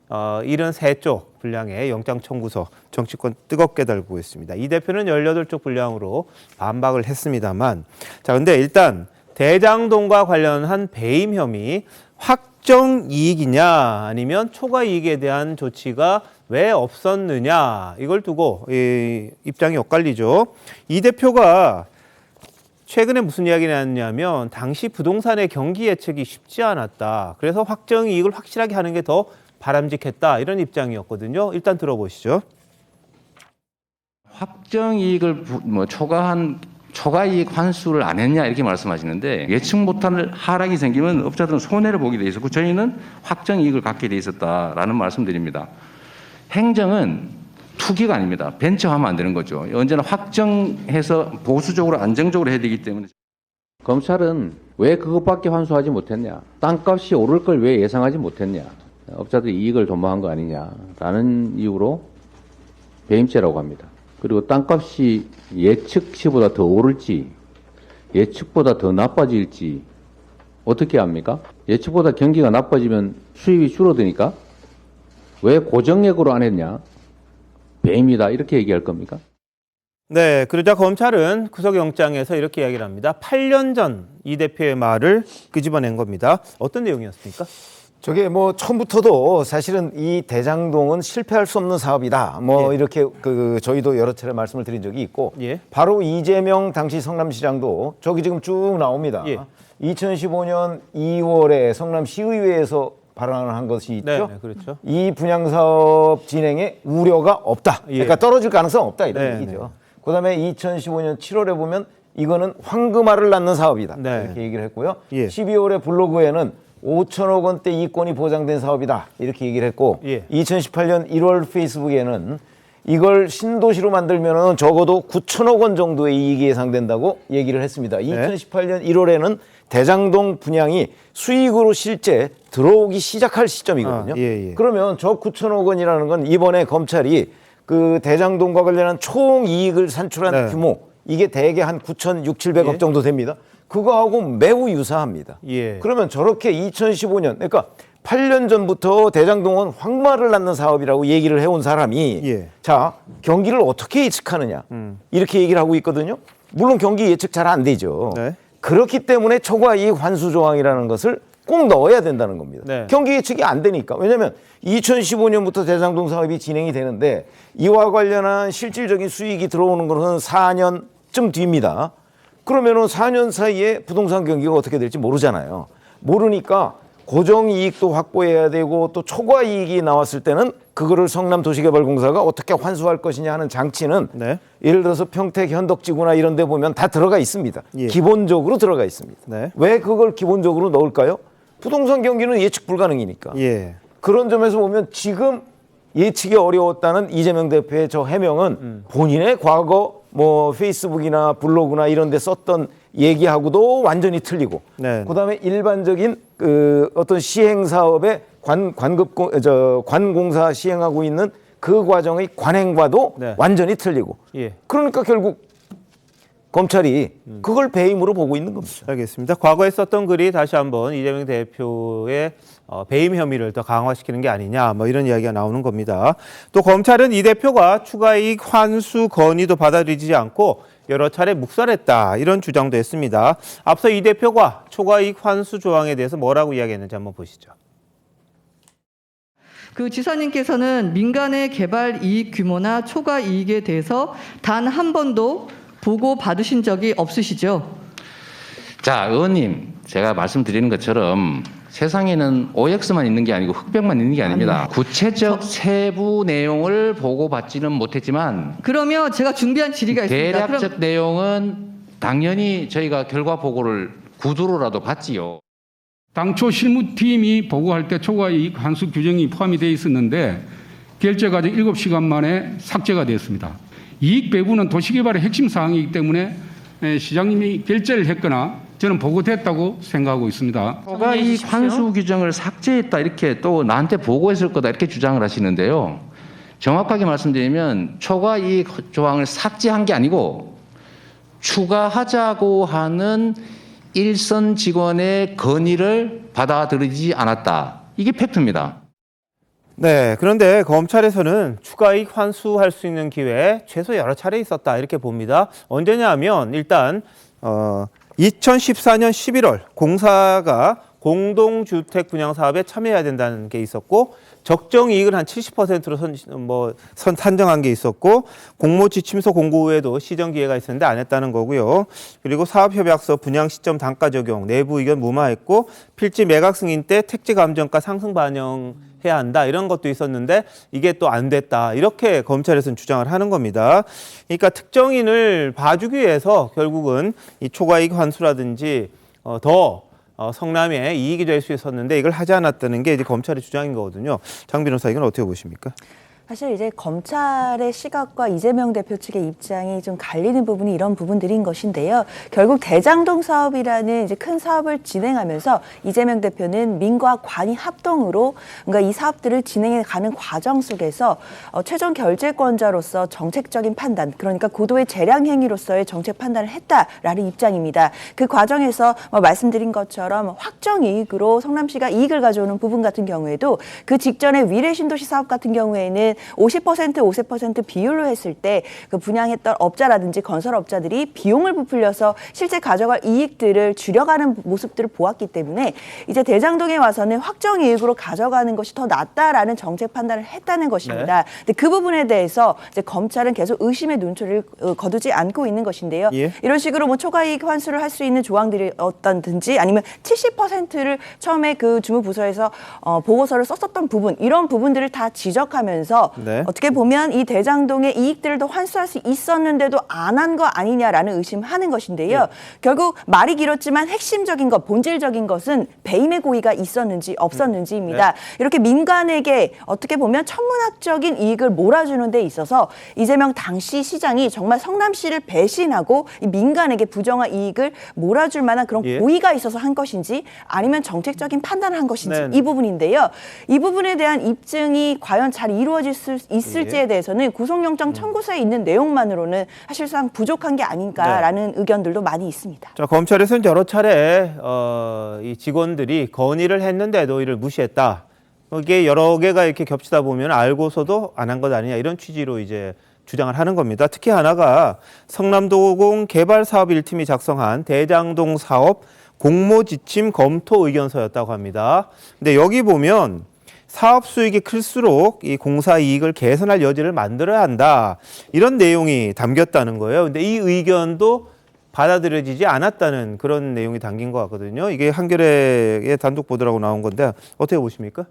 73쪽 분량의 영장 청구서 정치권 뜨겁게 달구고 있습니다. 이 대표는 18쪽 분량으로 반박을 했습니다만, 자, 근데 일단 대장동과 관련한 배임 혐의 확정 이익이냐 아니면 초과 이익에 대한 조치가 왜 없었느냐 이걸 두고 입장이 엇갈리죠. 이 대표가 최근에 무슨 이야기를 했냐면 당시 부동산의 경기 예측이 쉽지 않았다. 그래서 확정 이익을 확실하게 하는 게 더 바람직했다. 이런 입장이었거든요. 일단 들어보시죠. 확정 이익을 초과 이익 환수를 안 했냐 이렇게 말씀하시는데 예측 못할 하락이 생기면 업자들은 손해를 보게 돼 있었고 저희는 확정 이익을 갖게 돼 있었다라는 말씀드립니다. 행정은 투기가 아닙니다. 벤처하면 안 되는 거죠. 언제나 확정해서 보수적으로 안정적으로 해야 되기 때문에. 검찰은 왜 그것밖에 환수하지 못했냐? 땅값이 오를 걸 왜 예상하지 못했냐? 업자들이 이익을 도모한 거 아니냐라는 이유로 배임죄라고 합니다. 그리고 땅값이 예측치보다 더 오를지 예측보다 더 나빠질지 어떻게 합니까? 예측보다 경기가 나빠지면 수입이 줄어드니까 왜 고정액으로 안 했냐? 배임이다 이렇게 얘기할 겁니까? 네, 그러자 검찰은 구속영장에서 이렇게 이야기를 합니다. 8년 전 이 대표의 말을 끄집어낸 겁니다. 어떤 내용이었습니까? 저게 뭐 처음부터도 사실은 이 대장동은 실패할 수 없는 사업이다. 이렇게 저희도 여러 차례 말씀을 드린 적이 있고 바로 이재명 당시 성남시장도 저기 지금 쭉 나옵니다. 2015년 2월에 성남시의회에서 발언을 한 것이 있죠. 네, 그렇죠. 이 분양사업 진행에 우려가 없다. 그러니까 떨어질 가능성 없다 이런 얘기죠. 그다음에 2015년 7월에 보면 이거는 황금알을 낳는 사업이다. 이렇게 얘기를 했고요. 12월에 블로그에는 5천억 원대 이권이 보장된 사업이다. 이렇게 얘기를 했고 2018년 1월 페이스북에는 이걸 신도시로 만들면 적어도 9천억 원 정도의 이익이 예상된다고 얘기를 했습니다. 2018년 1월에는 대장동 분양이 수익으로 실제 들어오기 시작할 시점이거든요. 그러면 저 9천억 원이라는 건 이번에 검찰이 그 대장동과 관련한 총 이익을 산출한 규모 이게 대개 한 9,600~700억 정도 됩니다. 그거하고 매우 유사합니다. 그러면 저렇게 2015년 그러니까 8년 전부터 대장동은 황금알을 낳는 사업이라고 얘기를 해온 사람이 자 경기를 어떻게 예측하느냐 이렇게 얘기를 하고 있거든요. 물론 경기 예측 잘 안 되죠. 그렇기 때문에 초과 이익 환수 조항이라는 것을 꼭 넣어야 된다는 겁니다. 경기 예측이 안 되니까. 왜냐하면 2015년부터 대장동 사업이 진행이 되는데 이와 관련한 실질적인 수익이 들어오는 것은 4년쯤 뒤입니다. 그러면은 4년 사이에 부동산 경기가 어떻게 될지 모르잖아요. 모르니까 고정이익도 확보해야 되고 또 초과이익이 나왔을 때는 그거를 성남도시개발공사가 어떻게 환수할 것이냐 하는 장치는 예를 들어서 평택 현덕지구나 이런 데 보면 다 들어가 있습니다. 기본적으로 들어가 있습니다. 왜 그걸 기본적으로 넣을까요? 부동산 경기는 예측 불가능이니까. 그런 점에서 보면 지금 예측이 어려웠다는 이재명 대표의 저 해명은 본인의 과거 페이스북이나 블로그나 이런 데 썼던 얘기하고도 완전히 틀리고 그다음에 일반적인 어떤 시행 사업의 관공사 시행하고 있는 그 과정의 관행과도 완전히 틀리고 그러니까 결국 검찰이 그걸 배임으로 보고 있는 겁니다. 알겠습니다. 과거에 썼던 글이 다시 한번 이재명 대표의 배임 혐의를 더 강화시키는 게 아니냐 이런 이야기가 나오는 겁니다. 또 검찰은 이 대표가 추가이익 환수 건의도 받아들이지 않고 여러 차례 묵살했다 이런 주장도 했습니다. 앞서 이 대표가 초과이익 환수 조항에 대해서 뭐라고 이야기했는지 한번 보시죠. 그 지사님께서는 민간의 개발 이익 규모나 초과 이익에 대해서 단 한 번도 보고 받으신 적이 없으시죠? 자, 의원님, 제가 말씀드리는 것처럼 세상에는 OX만 있는 게 아니고 흑백만 있는 게 아닙니다. 구체적 세부 내용을 보고받지는 못했지만 그러면 제가 준비한 질의가 있습니다. 대략적 내용은 당연히 저희가 결과 보고를 구두로라도 받지요. 당초 실무팀이 보고할 때 초과이익 환수 규정이 포함이 되어 있었는데 결제 과정 7시간 만에 삭제가 되었습니다. 이익 배분은 도시개발의 핵심 사항이기 때문에 시장님이 결제를 했거나 저는 보고됐다고 생각하고 있습니다. 초과이익 환수 규정을 삭제했다 이렇게 또 나한테 보고했을 거다 이렇게 주장을 하시는데요. 정확하게 말씀드리면 초과이익 조항을 삭제한 게 아니고 추가하자고 하는 일선 직원의 건의를 받아들이지 않았다. 이게 팩트입니다. 네, 그런데 검찰에서는 추가이익 환수할 수 있는 기회 최소 여러 차례 있었다 이렇게 봅니다. 언제냐 하면 일단 2014년 11월 공사가 공동주택 분양 사업에 참여해야 된다는 게 있었고 적정 이익을 한 70%로 산정한 게 있었고 공모 지침서 공고 후에도 시정 기회가 있었는데 안 했다는 거고요. 그리고 사업협약서 분양 시점 단가 적용 내부 의견 무마했고 필지 매각 승인 때 택지 감정가 상승 반영해야 한다 이런 것도 있었는데 이게 또 안 됐다 이렇게 검찰에서는 주장을 하는 겁니다. 그러니까 특정인을 봐주기 위해서 결국은 이 초과이익 환수라든지 성남에 이익이 될 수 있었는데 이걸 하지 않았다는 게 이제 검찰의 주장인 거거든요. 장 변호사 이건 어떻게 보십니까? 사실 이제 검찰의 시각과 이재명 대표 측의 입장이 좀 갈리는 부분이 이런 부분들인 것인데요. 결국 대장동 사업이라는 이제 큰 사업을 진행하면서 이재명 대표는 민과 관이 합동으로 그러니까 이 사업들을 진행해 가는 과정 속에서 최종 결재권자로서 정책적인 판단, 그러니까 고도의 재량 행위로서의 정책 판단을 했다라는 입장입니다. 그 과정에서 말씀드린 것처럼 확정 이익으로 성남시가 이익을 가져오는 부분 같은 경우에도 그 직전에 위례신도시 사업 같은 경우에는 50% 비율로 했을 때 그 분양했던 업자라든지 건설업자들이 비용을 부풀려서 실제 가져갈 이익들을 줄여가는 모습들을 보았기 때문에 이제 대장동에 와서는 확정 이익으로 가져가는 것이 더 낫다라는 정책 판단을 했다는 것입니다. 네. 근데 그 부분에 대해서 이제 검찰은 계속 의심의 눈초리를 거두지 않고 있는 것인데요. 예. 이런 식으로 초과이익 환수를 할 수 있는 조항들이 어떤지 아니면 70%를 처음에 그 주무부서에서 보고서를 썼었던 부분 이런 부분들을 다 지적하면서 네. 어떻게 보면 이 대장동의 이익들을 더 환수할 수 있었는데도 안 한 거 아니냐라는 의심하는 것인데요. 네. 결국 말이 길었지만 핵심적인 것, 본질적인 것은 배임의 고의가 있었는지 없었는지입니다. 네. 이렇게 민간에게 어떻게 보면 천문학적인 이익을 몰아주는 데 있어서 이재명 당시 시장이 정말 성남시를 배신하고 이 민간에게 부정한 이익을 몰아줄 만한 그런 고의가 있어서 한 것인지 아니면 정책적인 판단을 한 것인지 네. 이 부분인데요. 이 부분에 대한 입증이 과연 잘 이루어질 수 있을지에 대해서는 구속영장 청구서에 있는 내용만으로는 사실상 부족한 게 아닌가라는 네. 의견들도 많이 있습니다. 자, 검찰에서는 여러 차례 이 직원들이 건의를 했는데도 이를 무시했다. 이게 여러 개가 이렇게 겹치다 보면 알고서도 안 한 것 아니냐 이런 취지로 이제 주장을 하는 겁니다. 특히 하나가 성남도공 개발사업 1팀이 작성한 대장동 사업 공모지침 검토 의견서였다고 합니다. 근데 여기 보면 사업 수익이 클수록 이 공사 이익을 개선할 여지를 만들어야 한다. 이런 내용이 담겼다는 거예요. 근데 이 의견도 받아들여지지 않았다는 그런 내용이 담긴 것 같거든요. 이게 한겨레의 단독 보도라고 나온 건데 어떻게 보십니까?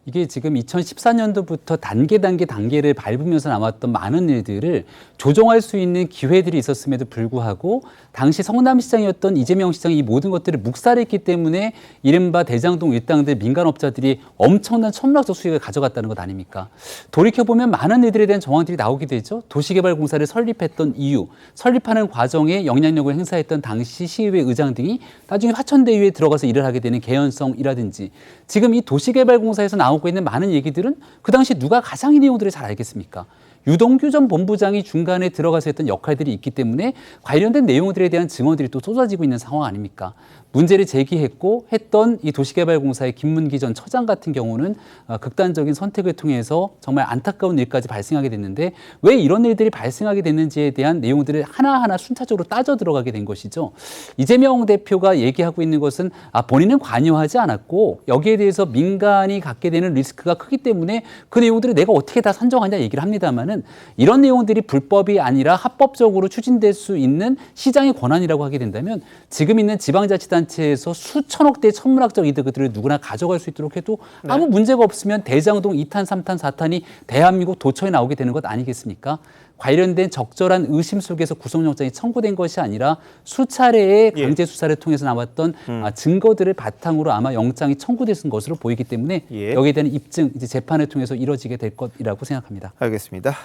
이게 지금 2014년도부터 단계를 밟으면서 나왔던 많은 일들을 조정할 수 있는 기회들이 있었음에도 불구하고 당시 성남시장이었던 이재명 시장이 이 모든 것들을 묵살했기 때문에 이른바 대장동 일당들 민간업자들이 엄청난 천문학적 수익을 가져갔다는 것 아닙니까? 돌이켜보면 많은 일들에 대한 정황들이 나오게 되죠. 도시개발공사를 설립했던 이유, 설립하는 과정에 영향력을 행사했던 당시 시의회 의장 등이 나중에 화천대유에 들어가서 일을 하게 되는 개연성이라든지 지금 이 도시개발공사에서 나오고 있는 많은 얘기들은 그 당시 누가 가장 이 내용들을 잘 알겠습니까? 유동규 전 본부장이 중간에 들어가서 했던 역할들이 있기 때문에 관련된 내용들에 대한 증언들이 또 쏟아지고 있는 상황 아닙니까? 문제를 제기했고 했던 이 도시개발공사의 김문기 전 처장 같은 경우는 극단적인 선택을 통해서 정말 안타까운 일까지 발생하게 됐는데 왜 이런 일들이 발생하게 됐는지에 대한 내용들을 하나하나 순차적으로 따져 들어가게 된 것이죠. 이재명 대표가 얘기하고 있는 것은 본인은 관여하지 않았고 여기에 대해서 민간이 갖게 되는 리스크가 크기 때문에 그 내용들을 내가 어떻게 다 산정하냐 얘기를 합니다만은 이런 내용들이 불법이 아니라 합법적으로 추진될 수 있는 시장의 권한이라고 하게 된다면 지금 있는 지방자치단체에서 수천억 대의 천문학적 이득들을 누구나 가져갈 수 있도록 해도 아무 문제가 없으면 대장동 2탄, 3탄, 4탄이 대한민국 도처에 나오게 되는 것 아니겠습니까? 관련된 적절한 의심 속에서 구속영장이 청구된 것이 아니라 수차례의 강제 수사를 통해서 나왔던 증거들을 바탕으로 아마 영장이 청구됐은 것으로 보이기 때문에 여기에 대한 입증, 이제 재판을 통해서 이뤄지게 될 것이라고 생각합니다. 알겠습니다.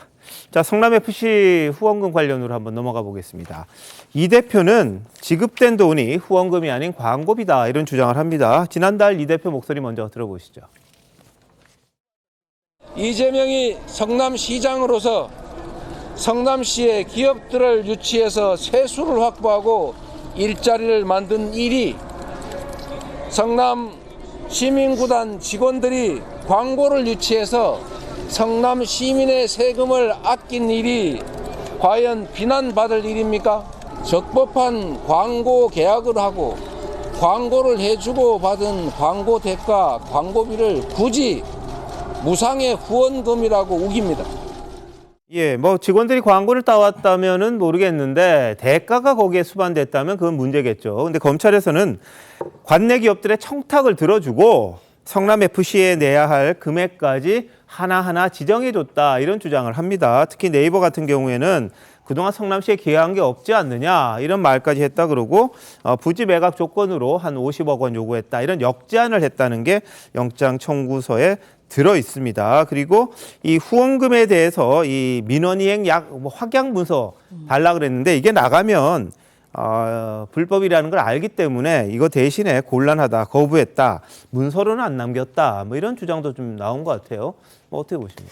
자, 성남FC 후원금 관련으로 한번 넘어가 보겠습니다. 이 대표는 지급된 돈이 후원금이 아닌 광고비다 이런 주장을 합니다. 지난달 이 대표 목소리 먼저 들어보시죠. 이재명이 성남시장으로서 성남시의 기업들을 유치해서 세수를 확보하고 일자리를 만든 일이 성남 시민구단 직원들이 광고를 유치해서 성남 시민의 세금을 아낀 일이 과연 비난받을 일입니까? 적법한 광고 계약을 하고 광고를 해주고 받은 광고 대가, 광고비를 굳이 무상의 후원금이라고 우깁니다. 예, 뭐 직원들이 광고를 따왔다면은 모르겠는데 대가가 거기에 수반됐다면 그건 문제겠죠. 근데 검찰에서는 관내 기업들의 청탁을 들어주고 성남FC에 내야 할 금액까지 하나하나 지정해줬다 이런 주장을 합니다. 특히 네이버 같은 경우에는 그동안 성남시에 기여한 게 없지 않느냐 이런 말까지 했다 그러고 부지 매각 조건으로 한 50억 원 요구했다 이런 역제안을 했다는 게 영장 청구서에 들어 있습니다. 그리고 이 후원금에 대해서 이 민원이행 확약 문서 달라 그랬는데 이게 나가면 불법이라는 걸 알기 때문에 이거 대신에 곤란하다, 거부했다, 문서로는 안 남겼다 뭐 이런 주장도 좀 나온 것 같아요. 뭐 어떻게 보십니까?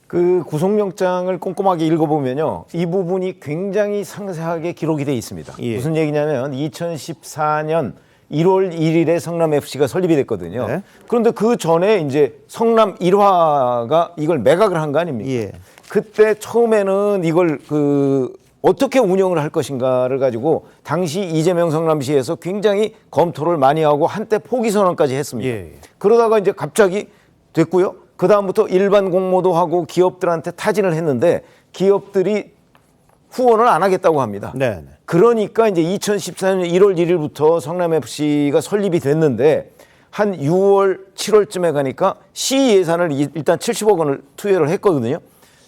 그 구속영장을 꼼꼼하게 읽어보면요. 이 부분이 굉장히 상세하게 기록이 돼 있습니다. 예. 무슨 얘기냐면 2014년 1월 1일에 성남FC가 설립이 됐거든요. 네. 그런데 그 전에 이제 성남 1화가 이걸 매각을 한 거 아닙니까? 예. 그때 처음에는 이걸 어떻게 운영을 할 것인가를 가지고 당시 이재명 성남시에서 굉장히 검토를 많이 하고 한때 포기 선언까지 했습니다. 예. 그러다가 이제 갑자기 됐고요. 그 다음부터 일반 공모도 하고 기업들한테 타진을 했는데 기업들이 후원을 안 하겠다고 합니다. 네. 그러니까 이제 2014년 1월 1일부터 성남FC가 설립이 됐는데 한 6월, 7월쯤에 가니까 시 예산을 일단 70억 원을 투여를 했거든요.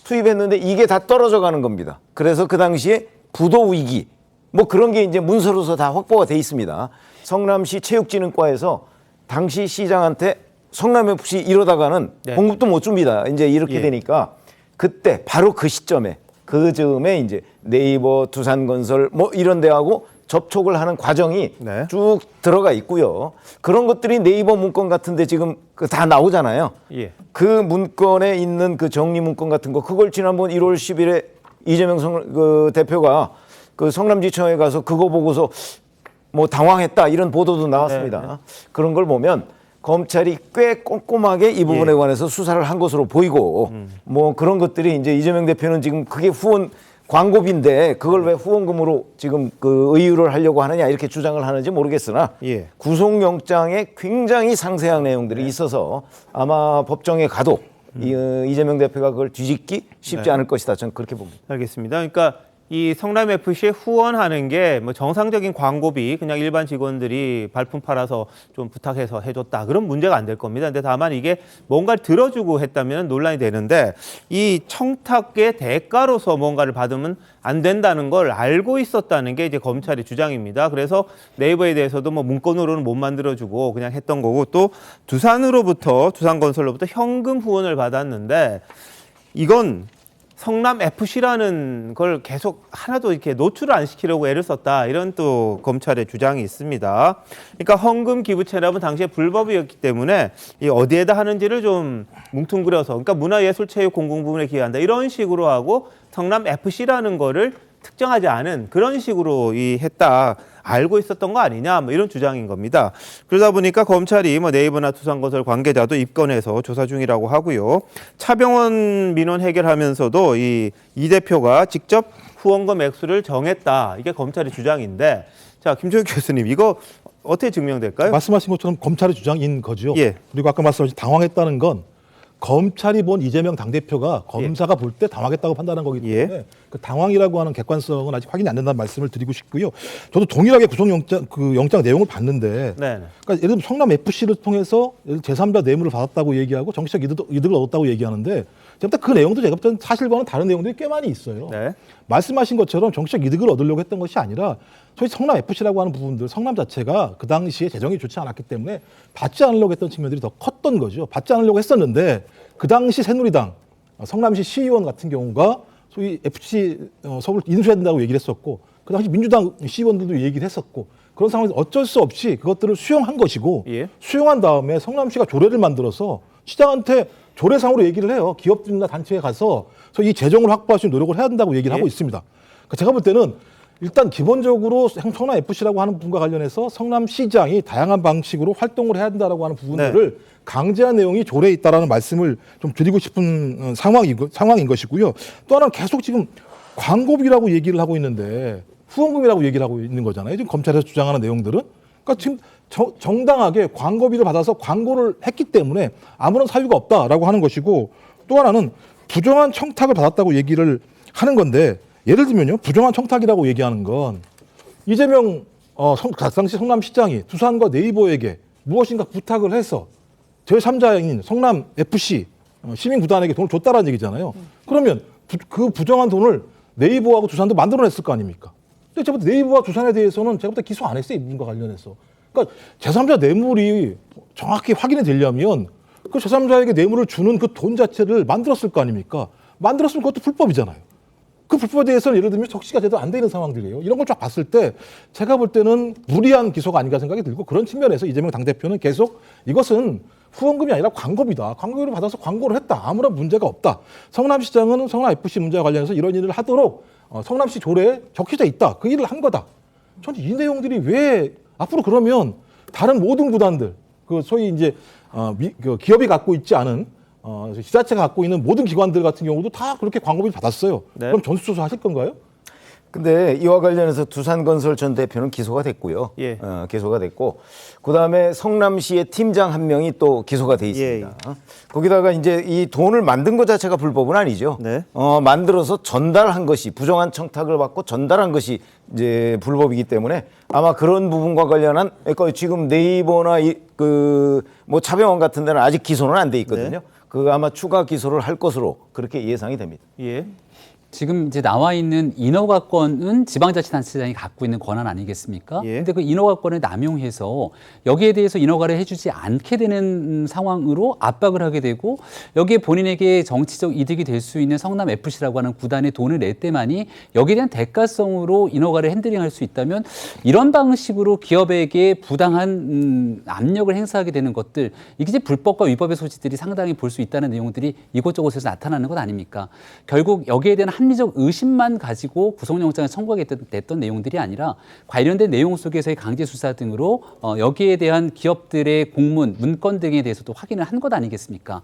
투입했는데 이게 다 떨어져 가는 겁니다. 그래서 그 당시에 부도 위기 뭐 그런 게 이제 문서로서 다 확보가 돼 있습니다. 성남시 체육진흥과에서 당시 시장한테 성남FC 이러다가는 공급도 못 줍니다. 이제 이렇게 되니까 그때 바로 그 시점에 그 즈음에 이제 네이버, 두산건설 뭐 이런 데하고 접촉을 하는 과정이 쭉 들어가 있고요. 그런 것들이 네이버 문건 같은데 지금 다 나오잖아요. 예. 그 문건에 있는 그 정리 문건 같은 거 그걸 지난번 1월 10일에 이재명 대표가 그 성남지청에 가서 그거 보고서 뭐 당황했다 이런 보도도 나왔습니다. 그런 걸 보면 검찰이 꽤 꼼꼼하게 이 부분에 관해서 수사를 한 것으로 보이고 뭐 그런 것들이 이제 이재명 대표는 지금 그게 후원 광고비인데 그걸 왜 후원금으로 지금 그 의유를 하려고 하느냐 이렇게 주장을 하는지 모르겠으나 구속영장에 굉장히 상세한 내용들이 있어서 아마 법정에 가도 이재명 대표가 그걸 뒤집기 쉽지 않을 것이다. 저는 그렇게 봅니다. 알겠습니다. 그러니까 이 성남FC에 후원하는 게 뭐 정상적인 광고비 그냥 일반 직원들이 발품 팔아서 좀 부탁해서 해줬다 그런 문제가 안 될 겁니다. 근데 다만 이게 뭔가를 들어주고 했다면 논란이 되는데 이 청탁의 대가로서 뭔가를 받으면 안 된다는 걸 알고 있었다는 게 이제 검찰의 주장입니다. 그래서 네이버에 대해서도 뭐 문건으로는 못 만들어주고 그냥 했던 거고 또 두산건설로부터 현금 후원을 받았는데 이건 성남FC라는 걸 계속 하나도 이렇게 노출을 안 시키려고 애를 썼다. 이런 또 검찰의 주장이 있습니다. 그러니까 헌금 기부 체납은 당시에 불법이었기 때문에 이 어디에다 하는지를 좀 뭉뚱그려서 그러니까 문화예술체육공공부문에 기여한다. 이런 식으로 하고 성남FC라는 거를 특정하지 않은 그런 식으로 했다. 알고 있었던 거 아니냐 뭐 이런 주장인 겁니다. 그러다 보니까 검찰이 뭐 네이버나 두산건설 관계자도 입건해서 조사 중이라고 하고요. 차병원 민원 해결하면서도 이 대표가 직접 후원금 액수를 정했다. 이게 검찰의 주장인데 자 김종혁 교수님 이거 어떻게 증명될까요? 말씀하신 것처럼 검찰의 주장인 거죠. 그리고 아까 말씀하신 당황했다는 건 검찰이 본 이재명 당대표가 검사가 볼 때 당황했다고 판단한 거기 때문에 그 당황이라고 하는 객관성은 아직 확인이 안 된다는 말씀을 드리고 싶고요. 저도 동일하게 구속영장 영장 내용을 봤는데 그러니까 예를 들면 성남FC를 통해서 제3자 뇌물을 받았다고 얘기하고 정치적 이득을 얻었다고 얘기하는데 제가 그 내용도 제가 볼 때는 사실과는 다른 내용들이 꽤 많이 있어요. 말씀하신 것처럼 정치적 이득을 얻으려고 했던 것이 아니라 소위 성남FC라고 하는 부분들 성남 자체가 그 당시에 재정이 좋지 않았기 때문에 받지 않으려고 했던 측면들이 더 컸던 거죠. 받지 않으려고 했었는데 그 당시 새누리당 성남시 시의원 같은 경우가 소위 FC 서울 인수해야 된다고 얘기를 했었고 그 당시 민주당 시의원들도 얘기를 했었고 그런 상황에서 어쩔 수 없이 그것들을 수용한 것이고 수용한 다음에 성남시가 조례를 만들어서 시장한테 조례상으로 얘기를 해요. 기업들이나 단체에 가서 이 재정을 확보할 수 있는 노력을 해야 된다고 얘기를 하고 있습니다. 그러니까 제가 볼 때는 일단 기본적으로 성남 FC라고 하는 부분과 관련해서 성남시장이 다양한 방식으로 활동을 해야 된다라고 하는 부분들을 강제한 내용이 조례에 있다라는 말씀을 좀 드리고 싶은 상황인 것이고요. 또 하나는 계속 지금 광고비라고 얘기를 하고 있는데 후원금이라고 얘기를 하고 있는 거잖아요. 지금 검찰에서 주장하는 내용들은. 그러니까 지금 정당하게 광고비를 받아서 광고를 했기 때문에 아무런 사유가 없다라고 하는 것이고, 또 하나는 부정한 청탁을 받았다고 얘기를 하는 건데, 예를 들면요, 부정한 청탁이라고 얘기하는 건 이재명 당시 성남시장이 두산과 네이버에게 무엇인가 부탁을 해서 제3자인 성남 FC 시민구단에게 돈을 줬다라는 얘기잖아요. 그러면 그 부정한 돈을 네이버하고 두산도 만들어냈을 거 아닙니까? 근데 제가 볼 때 네이버와 두산에 대해서는 제가 볼 때 기소 안 했어요, 이 부분과 관련해서. 그러니까 제3자 뇌물이 정확히 확인이 되려면 그 제3자에게 뇌물을 주는 그 돈 자체를 만들었을 거 아닙니까? 만들었으면 그것도 불법이잖아요. 그 불법에 대해서는 예를 들면 적시가 제대로 안 되는 상황들이에요. 이런 걸 쫙 봤을 때 제가 볼 때는 무리한 기소가 아닌가 생각이 들고, 그런 측면에서 이재명 당대표는 계속 이것은 후원금이 아니라 광고비다. 광고비를 받아서 광고를 했다. 아무런 문제가 없다. 성남시장은 성남FC 문제와 관련해서 이런 일을 하도록 성남시 조례에 적혀져 있다. 그 일을 한 거다. 저는 이 내용들이 왜 앞으로 그러면 다른 모든 구단들, 그 소위 이제 그 기업이 갖고 있지 않은 지자체가 갖고 있는 모든 기관들 같은 경우도 다 그렇게 광고비 받았어요. 그럼 전수조사 하실 건가요? 근데 이와 관련해서 두산건설 전 대표는 기소가 됐고요. 기소가 됐고, 그다음에 성남시의 팀장 한 명이 또 기소가 돼 있습니다. 거기다가 이제 이 돈을 만든 것 자체가 불법은 아니죠. 만들어서 전달한 것이, 부정한 청탁을 받고 전달한 것이 이제 불법이기 때문에 아마 그런 부분과 관련한, 그러니까 지금 네이버나 뭐 차병원 같은 데는 아직 기소는 안 돼 있거든요. 그 아마 추가 기소를 할 것으로 그렇게 예상이 됩니다. 지금 이제 나와 있는 인허가권은 지방자치단체장이 갖고 있는 권한 아니겠습니까? 근데 그 인허가권을 남용해서 여기에 대해서 인허가를 해주지 않게 되는 상황으로 압박을 하게 되고, 여기에 본인에게 정치적 이득이 될 수 있는 성남 FC라고 하는 구단에 돈을 낼 때만이 여기에 대한 대가성으로 인허가를 핸들링할 수 있다면, 이런 방식으로 기업에게 부당한 압력을 행사하게 되는 것들, 이게 이제 불법과 위법의 소지들이 상당히 볼 수 있다는 내용들이 이곳저곳에서 나타나는 것 아닙니까? 결국 여기에 대한 합리적 의심만 가지고 구속영장을 청구하게 됐던 내용들이 아니라 관련된 내용 속에서의 강제 수사 등으로 여기에 대한 기업들의 공문, 문건 등에 대해서도 확인을 한 것 아니겠습니까?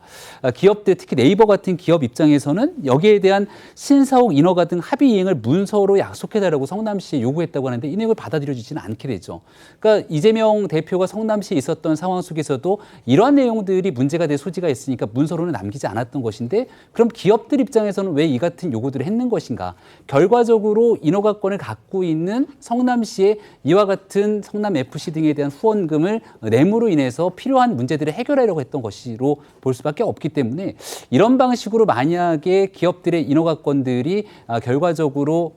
기업들, 특히 네이버 같은 기업 입장에서는 여기에 대한 신사옥 인허가 등 합의 이행을 문서로 약속해달라고 성남시에 요구했다고 하는데 이 내용을 받아들여지지는 않게 되죠. 그러니까 이재명 대표가 성남시에 있었던 상황 속에서도 이러한 내용들이 문제가 될 소지가 있으니까 문서로는 남기지 않았던 것인데, 그럼 기업들 입장에서는 왜 이 같은 요구들을 했는 것인가? 결과적으로 인허가권을 갖고 있는 성남시에 이와 같은 성남FC 등에 대한 후원금을 뇌물로 인해서 필요한 문제들을 해결하려고 했던 것으로 볼 수밖에 없기 때문에, 이런 방식으로 만약에 기업들의 인허가권들이 결과적으로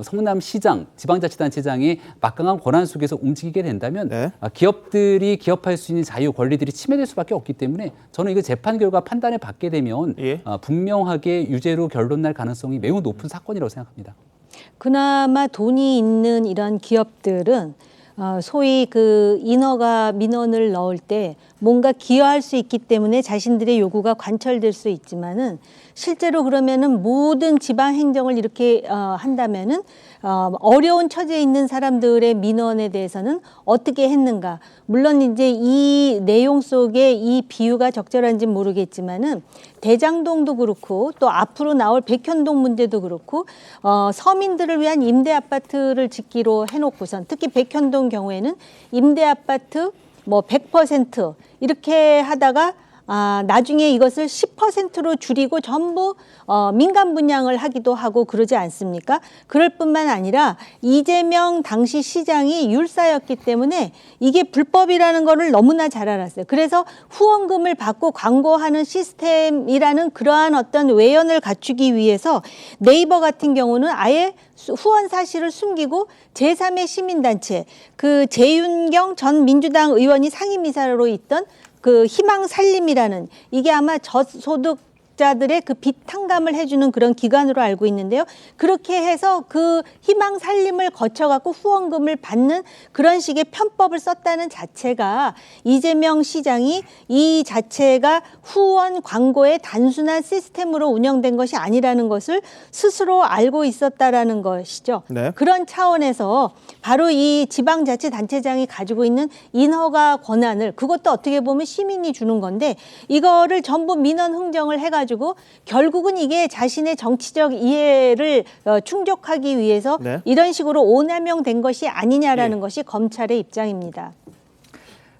성남시장, 지방자치단체장의 막강한 권한 속에서 움직이게 된다면 기업들이 기업할 수 있는 자유, 권리들이 침해될 수밖에 없기 때문에, 저는 이거 재판 결과 판단을 받게 되면 분명하게 유죄로 결론 날 가능성이 매우 높은 사건이라고 생각합니다. 그나마 돈이 있는 이런 기업들은 소위 그 인허가 민원을 넣을 때 뭔가 기여할 수 있기 때문에 자신들의 요구가 관철될 수 있지만은, 실제로 그러면은 모든 지방 행정을 이렇게 한다면은 어려운 처지에 있는 사람들의 민원에 대해서는 어떻게 했는가? 물론 이제 이 내용 속에 이 비유가 적절한지는 모르겠지만은 대장동도 그렇고 또 앞으로 나올 백현동 문제도 그렇고 서민들을 위한 임대 아파트를 짓기로 해놓고선, 특히 백현동 경우에는 임대 아파트 뭐 100% 이렇게 하다가 나중에 이것을 10%로 줄이고 전부 민간 분양을 하기도 하고 그러지 않습니까? 그럴 뿐만 아니라 이재명 당시 시장이 율사였기 때문에 이게 불법이라는 거를 너무나 잘 알았어요. 그래서 후원금을 받고 광고하는 시스템이라는 그러한 어떤 외연을 갖추기 위해서 네이버 같은 경우는 아예 후원 사실을 숨기고 제3의 시민단체, 그 재윤경 전 민주당 의원이 상임이사로 있던 그 희망살림이라는, 이게 아마 저소득 적자들의 그 빚 탕감을 해주는 그런 기관으로 알고 있는데요. 그렇게 해서 그 희망 살림을 거쳐갖고 후원금을 받는 그런 식의 편법을 썼다는 자체가 이재명 시장이 이 자체가 후원 광고의 단순한 시스템으로 운영된 것이 아니라는 것을 스스로 알고 있었다라는 것이죠. 네. 그런 차원에서 바로 이 지방자치단체장이 가지고 있는 인허가 권한을 그것도 어떻게 보면 시민이 주는 건데 이거를 전부 민원 흥정을 해가지고 결국은 이게 자신의 정치적 이해를 충족하기 위해서 네. 이런 식으로 오남용된 것이 아니냐라는 것이 검찰의 입장입니다.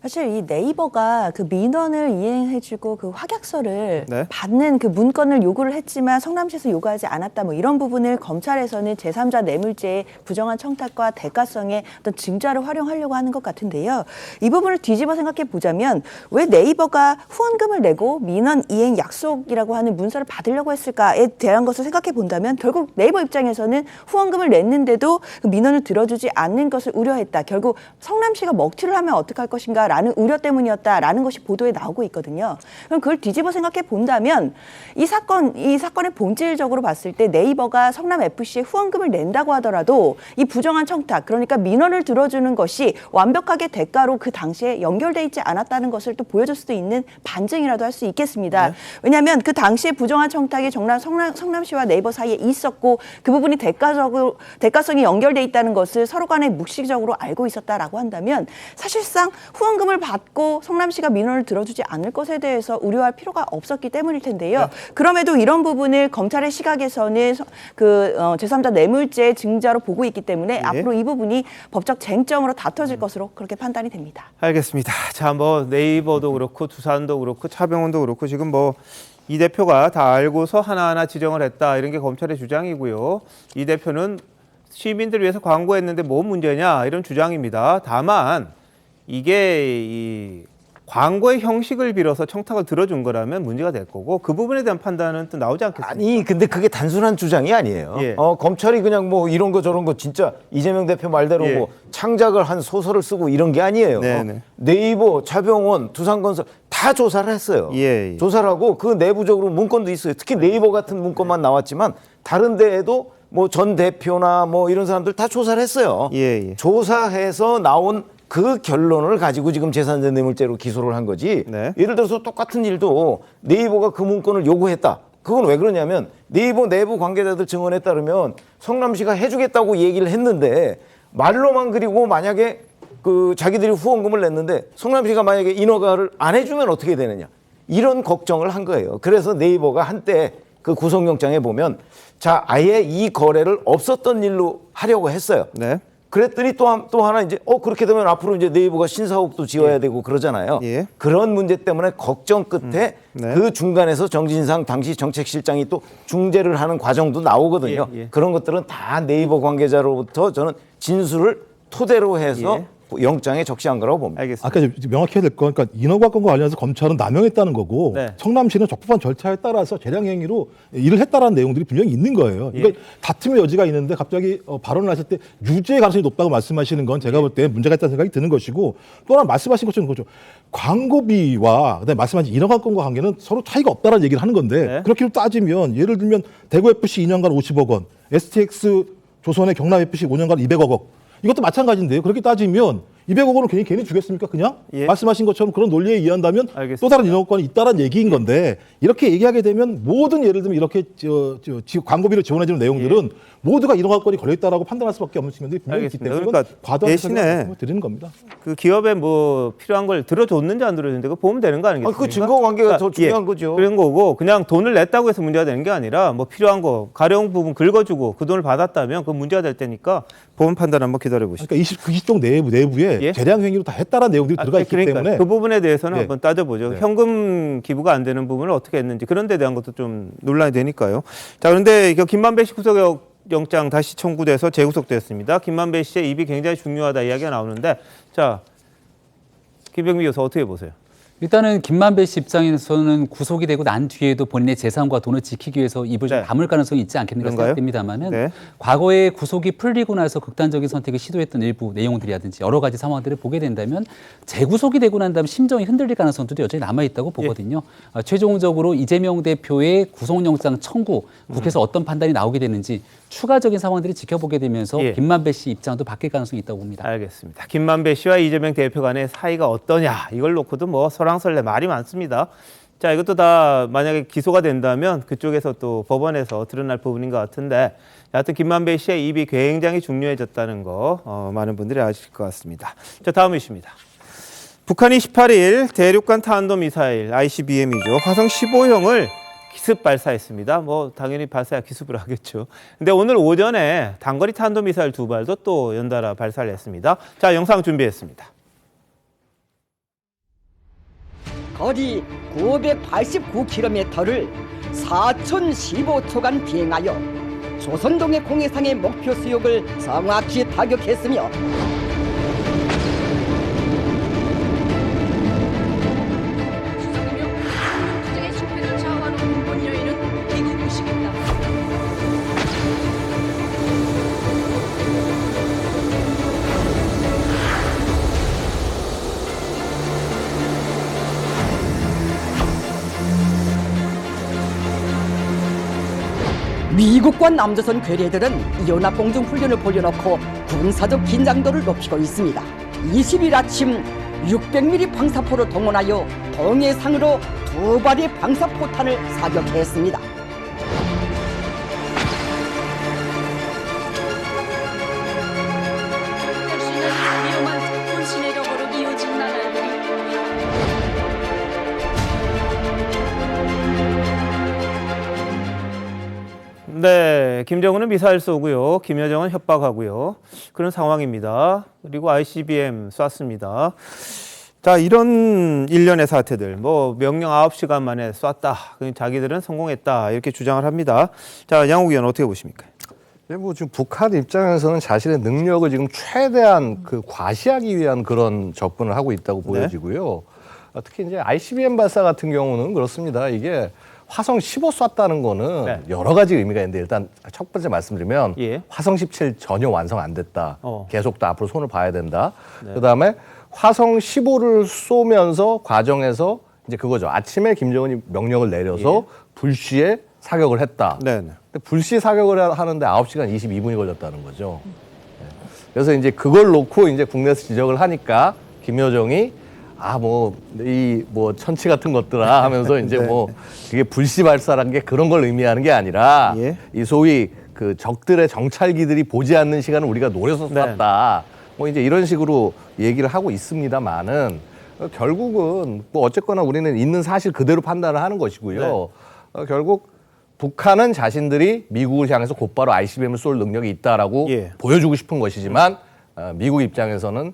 사실 이 네이버가 그 민원을 이행해주고 그 확약서를 네. 받는 그 문건을 요구를 했지만 성남시에서 요구하지 않았다 뭐 이런 부분을 검찰에서는 제3자 뇌물죄의 부정한 청탁과 대가성의 어떤 증자를 활용하려고 하는 것 같은데요. 이 부분을 뒤집어 생각해 보자면 왜 네이버가 후원금을 내고 민원 이행 약속이라고 하는 문서를 받으려고 했을까에 대한 것을 생각해 본다면 결국 네이버 입장에서는 후원금을 냈는데도 그 민원을 들어주지 않는 것을 우려했다. 결국 성남시가 먹튀를 하면 어떡할 것인가 라는 우려 때문이었다라는 것이 보도에 나오고 있거든요. 그럼 그걸 뒤집어 생각해 본다면 이 사건의 본질적으로 봤을 때 네이버가 성남FC에 후원금을 낸다고 하더라도 이 부정한 청탁, 그러니까 민원을 들어주는 것이 완벽하게 대가로 그 당시에 연결돼 있지 않았다는 것을 또 보여줄 수도 있는 반증이라도 할 수 있겠습니다. 네. 왜냐하면 그 당시에 부정한 청탁이 성남시와 네이버 사이에 있었고 그 부분이 대가성이 연결돼 있다는 것을 서로 간에 묵시적으로 알고 있었다라고 한다면 사실상 후원금을 받고 성남시가 민원을 들어주지 않을 것에 대해서 우려할 필요가 없었기 때문일 텐데요. 네. 그럼에도 이런 부분을 검찰의 시각에서는 제3자 뇌물죄 증자로 보고 있기 때문에 네. 앞으로 이 부분이 법적 쟁점으로 다퉈질 것으로 그렇게 판단이 됩니다. 알겠습니다. 자, 뭐 네이버도 그렇고 두산도 그렇고 차병원도 그렇고 지금 뭐 이 대표가 다 알고서 하나하나 지정을 했다 이런 게 검찰의 주장이고요. 이 대표는 시민들을 위해서 광고했는데 뭔 문제냐 이런 주장입니다. 다만 이게 이 광고의 형식을 빌어서 청탁을 들어준 거라면 문제가 될 거고 그 부분에 대한 판단은 또 나오지 않겠습니까? 아니 근데 그게 단순한 주장이 아니에요. 예. 검찰이 그냥 뭐 이런 거 저런 거 진짜 이재명 대표 말대로 예. 뭐 창작을 한 소설을 쓰고 이런 게 아니에요. 네네. 네이버, 차병원, 두산건설 다 조사를 했어요. 예. 조사를 하고 그 내부적으로 문건도 있어요. 특히 네이버 같은 문건만 나왔지만 다른 데에도 뭐 전 대표나 뭐 이런 사람들 다 조사를 했어요. 예. 조사해서 나온 그 결론을 가지고 지금 제3자 뇌물죄로 기소를 한 거지. 네. 예를 들어서 똑같은 일도 네이버가 그 문건을 요구했다. 그건 왜 그러냐면 네이버 내부 관계자들 증언에 따르면 성남시가 해주겠다고 얘기를 했는데 말로만 그리고 만약에 그 자기들이 후원금을 냈는데 성남시가 만약에 인허가를 안 해주면 어떻게 되느냐. 이런 걱정을 한 거예요. 그래서 네이버가 한때 그 구속영장에 보면 자 아예 이 거래를 없었던 일로 하려고 했어요. 네. 그랬더니 또 하나 이제 그렇게 되면 앞으로 이제 네이버가 신사옥도 지어야 되고 그러잖아요. 예. 그런 문제 때문에 걱정 끝에 네. 그 중간에서 정진상 당시 정책실장이 또 중재를 하는 과정도 나오거든요. 예. 그런 것들은 다 네이버 관계자로부터 저는 진술을 토대로 해서 예. 영장에 적시한 거라고 봅니다. 알겠습니다. 아까 이제 명확히 해야 될 건, 그러니까 인허가권과 관련해서 검찰은 남용했다는 거고 네. 성남시는 적법한 절차에 따라서 재량 행위로 일을 했다라는 내용들이 분명히 있는 거예요. 그러니까 다툼의 여지가 있는데 갑자기 발언을 하실 때 유죄의 가능성이 높다고 말씀하시는 건 제가 볼 때 문제가 있다는 생각이 드는 것이고 또 하나 말씀하신 것처럼 그렇죠. 광고비와 그다음에 말씀하신 인허가권과 관계는 서로 차이가 없다는 얘기를 하는 건데 네. 그렇게 따지면 예를 들면 대구FC 2년간 50억 원, STX 조선의 경남FC 5년간 200억 원 이것도 마찬가지인데요. 그렇게 따지면 200억 원을 괜히 주겠습니까? 그냥? 예. 말씀하신 것처럼 그런 논리에 의한다면 알겠습니다. 또 다른 인허가권이 있다는 얘기인 건데 이렇게 얘기하게 되면 모든 예를 들면 이렇게 광고비를 지원해주는 내용들은 모두가 인허가권이 걸려있다라고 판단할 수밖에 없는 측면들이 분명히 있기 때문에 그러니까 과도한 대신에 해석을 드리는 겁니다. 그 기업에 뭐 필요한 걸 들어줬는지 안 들어줬는지 그거 보면 되는 거 아니겠습니까? 그 증거 관계가 더 중요한 거죠. 그런 거고 그냥 돈을 냈다고 해서 문제가 되는 게 아니라 뭐 필요한 거 가령 부분 긁어주고 그 돈을 받았다면 그 문제가 될 테니까 보험 판단 한번 기다려보시죠. 그러니까 20쪽 내부에 재량 행위로 다 했다라는 내용들이 들어가 있기 때문에 그 부분에 대해서는 네. 한번 따져보죠. 네. 현금 기부가 안 되는 부분을 어떻게 했는지 그런 데 대한 것도 좀 논란이 되니까요. 자, 그런데 김만배 씨 구속영장 다시 청구돼서 재구속됐습니다. 김만배 씨의 입이 굉장히 중요하다 이야기가 나오는데 자, 김병미 교수 어떻게 보세요? 일단은 김만배 씨 입장에서는 구속이 되고 난 뒤에도 본인의 재산과 돈을 지키기 위해서 입을 좀 다물 가능성이 있지 않겠는가 생각됩니다만은 과거에 구속이 풀리고 나서 극단적인 선택을 시도했던 일부 내용들이라든지 여러 가지 상황들을 보게 된다면 재구속이 되고 난 다음 심정이 흔들릴 가능성도 여전히 남아있다고 보거든요. 최종적으로 이재명 대표의 구속영장 청구, 국회에서 어떤 판단이 나오게 되는지 추가적인 상황들이 지켜보게 되면서 김만배 씨 입장도 바뀔 가능성이 있다고 봅니다. 알겠습니다. 김만배 씨와 이재명 대표 간의 사이가 어떠냐 이걸 놓고도 뭐 설왕설래 말이 많습니다. 자, 이것도 다 만약에 기소가 된다면 그쪽에서 또 법원에서 드러날 부분인 것 같은데 여하튼 김만배 씨의 입이 굉장히 중요해졌다는 거 많은 분들이 아실 것 같습니다. 자, 다음 이슈입니다. 북한이 18일 대륙간 탄도미사일 ICBM이죠. 화성 15형을 기습 발사했습니다. 뭐 당연히 발사야 기습을 하겠죠. 근데 오늘 오전에 단거리 탄도미사일 2발도 또 연달아 발사를 했습니다. 자, 영상 준비했습니다. 거리 989km를 4,015초간 비행하여 조선동해 공해상의 목표 수역을 정확히 타격했으며 미국과 남조선 괴뢰들은 연합공중 훈련을 벌여놓고 군사적 긴장도를 높이고 있습니다. 20일 아침 600mm 방사포를 동원하여 동해상으로 2발의 방사포탄을 사격했습니다. 네, 김정은은 미사일 쏘고요. 김여정은 협박하고요. 그런 상황입니다. 그리고 ICBM 쐈습니다. 자, 이런 일련의 사태들, 뭐 명령 9시간 만에 쐈다. 자기들은 성공했다. 이렇게 주장을 합니다. 자, 양욱 의원 어떻게 보십니까? 네, 뭐 지금 북한 입장에서는 자신의 능력을 지금 최대한 과시하기 위한 그런 접근을 하고 있다고 보여지고요. 특히 이제 ICBM 발사 같은 경우는 그렇습니다. 이게 화성 15 쐈다는 거는 여러 가지 의미가 있는데 일단 첫 번째 말씀드리면 화성 17 전혀 완성 안 됐다. 계속 또 앞으로 손을 봐야 된다. 그다음에 화성 15를 쏘면서 과정에서 이제 그거죠. 아침에 김정은이 명령을 내려서 불시에 사격을 했다. 근데 불시 사격을 하는데 9시간 22분이 걸렸다는 거죠. 그래서 이제 그걸 놓고 이제 국내에서 지적을 하니까 김여정이 천치 같은 것들아 하면서 이제 그게 불시 발사란 게 그런 걸 의미하는 게 아니라 이 소위 그 적들의 정찰기들이 보지 않는 시간을 우리가 노려서 쐈다. 이제 이런 식으로 얘기를 하고 있습니다만은 결국은 어쨌거나 우리는 있는 사실 그대로 판단을 하는 것이고요. 결국 북한은 자신들이 미국을 향해서 곧바로 ICBM을 쏠 능력이 있다라고 보여주고 싶은 것이지만 미국 입장에서는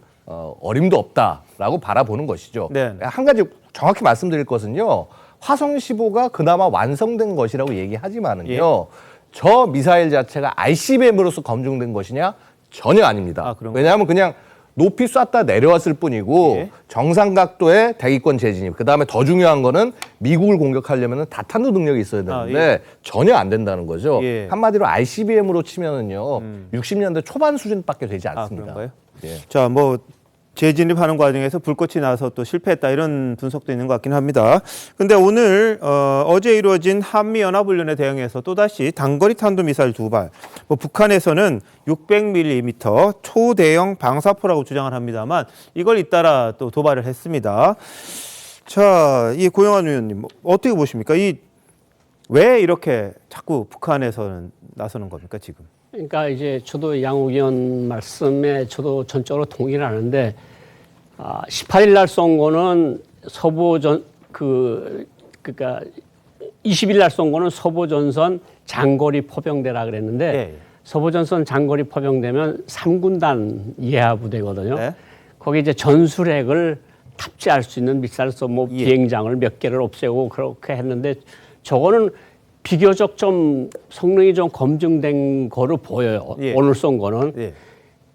어림도 없다라고 바라보는 것이죠. 한 가지 정확히 말씀드릴 것은요. 화성 15가 그나마 완성된 것이라고 얘기하지만은요. 저 미사일 자체가 ICBM으로서 검증된 것이냐? 전혀 아닙니다. 왜냐하면 그냥 높이 쐈다 내려왔을 뿐이고 정상 각도의 대기권 재진입. 그다음에 더 중요한 거는 미국을 공격하려면 다탄도 능력이 있어야 되는데 전혀 안 된다는 거죠. 한마디로 ICBM으로 치면은요. 60년대 초반 수준밖에 되지 않습니다. 자, 재진입하는 과정에서 불꽃이 나서 또 실패했다 이런 분석도 있는 것 같긴 합니다. 근데 오늘 어제 이루어진 한미연합훈련에 대응해서 또다시 단거리 탄도미사일 2발, 북한에서는 600mm 초대형 방사포라고 주장을 합니다만 이걸 잇따라 또 도발을 했습니다. 자, 이 고영한 의원님 어떻게 보십니까? 왜 이렇게 자꾸 북한에서는 나서는 겁니까 지금? 그러니까 이제 저도 양욱 의원 말씀에 저도 전적으로 동의를 하는데 18일 날 쏜 거는 그러니까 20일 날 쏜 거는 서부전선 장거리 포병대라 그랬는데 서부전선 장거리 포병대면 3군단 이하 부대거든요. 거기 이제 전술핵을 탑재할 수 있는 미사일 비행장을 몇 개를 없애고 그렇게 했는데 저거는 비교적 좀 성능이 좀 검증된 거로 보여요. 오늘 쏜 거는.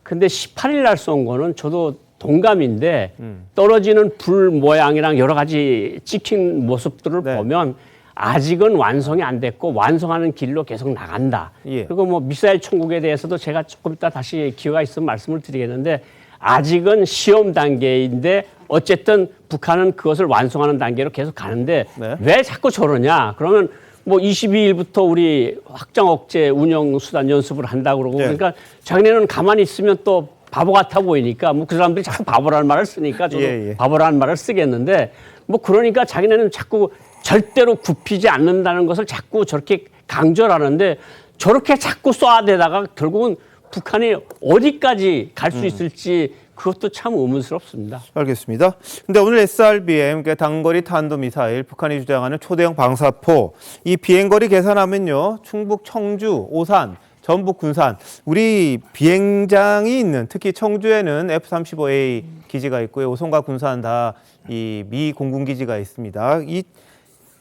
근데 18일 날 쏜 거는 저도 동감인데 떨어지는 불 모양이랑 여러 가지 찍힌 모습들을 보면 아직은 완성이 안 됐고 완성하는 길로 계속 나간다. 그리고 뭐 미사일 천국에 대해서도 제가 조금 이따 다시 기회가 있으면 말씀을 드리겠는데 아직은 시험 단계인데 어쨌든 북한은 그것을 완성하는 단계로 계속 가는데 왜 자꾸 저러냐? 그러면 뭐 22일부터 우리 확장 억제 운영 수단 연습을 한다고 그러고 그러니까 자기네는 가만히 있으면 또 바보 같아 보이니까 뭐 그 사람들이 자꾸 바보라는 말을 쓰니까 저도 바보라는 말을 쓰겠는데 뭐 그러니까 자기네는 자꾸 절대로 굽히지 않는다는 것을 자꾸 저렇게 강조를 하는데 저렇게 자꾸 쏴대다가 결국은 북한이 어디까지 갈 수 있을지 그것도 참 의문스럽습니다. 알겠습니다. 근데 오늘 SRBM, 그러니까 단거리 탄도미사일, 북한이 주장하는 초대형 방사포, 이 비행거리 계산하면요, 충북, 청주, 오산, 전북, 군산, 우리 비행장이 있는, 특히 청주에는 F-35A 기지가 있고요, 오산과 군산 다 이 미 공군 기지가 있습니다. 이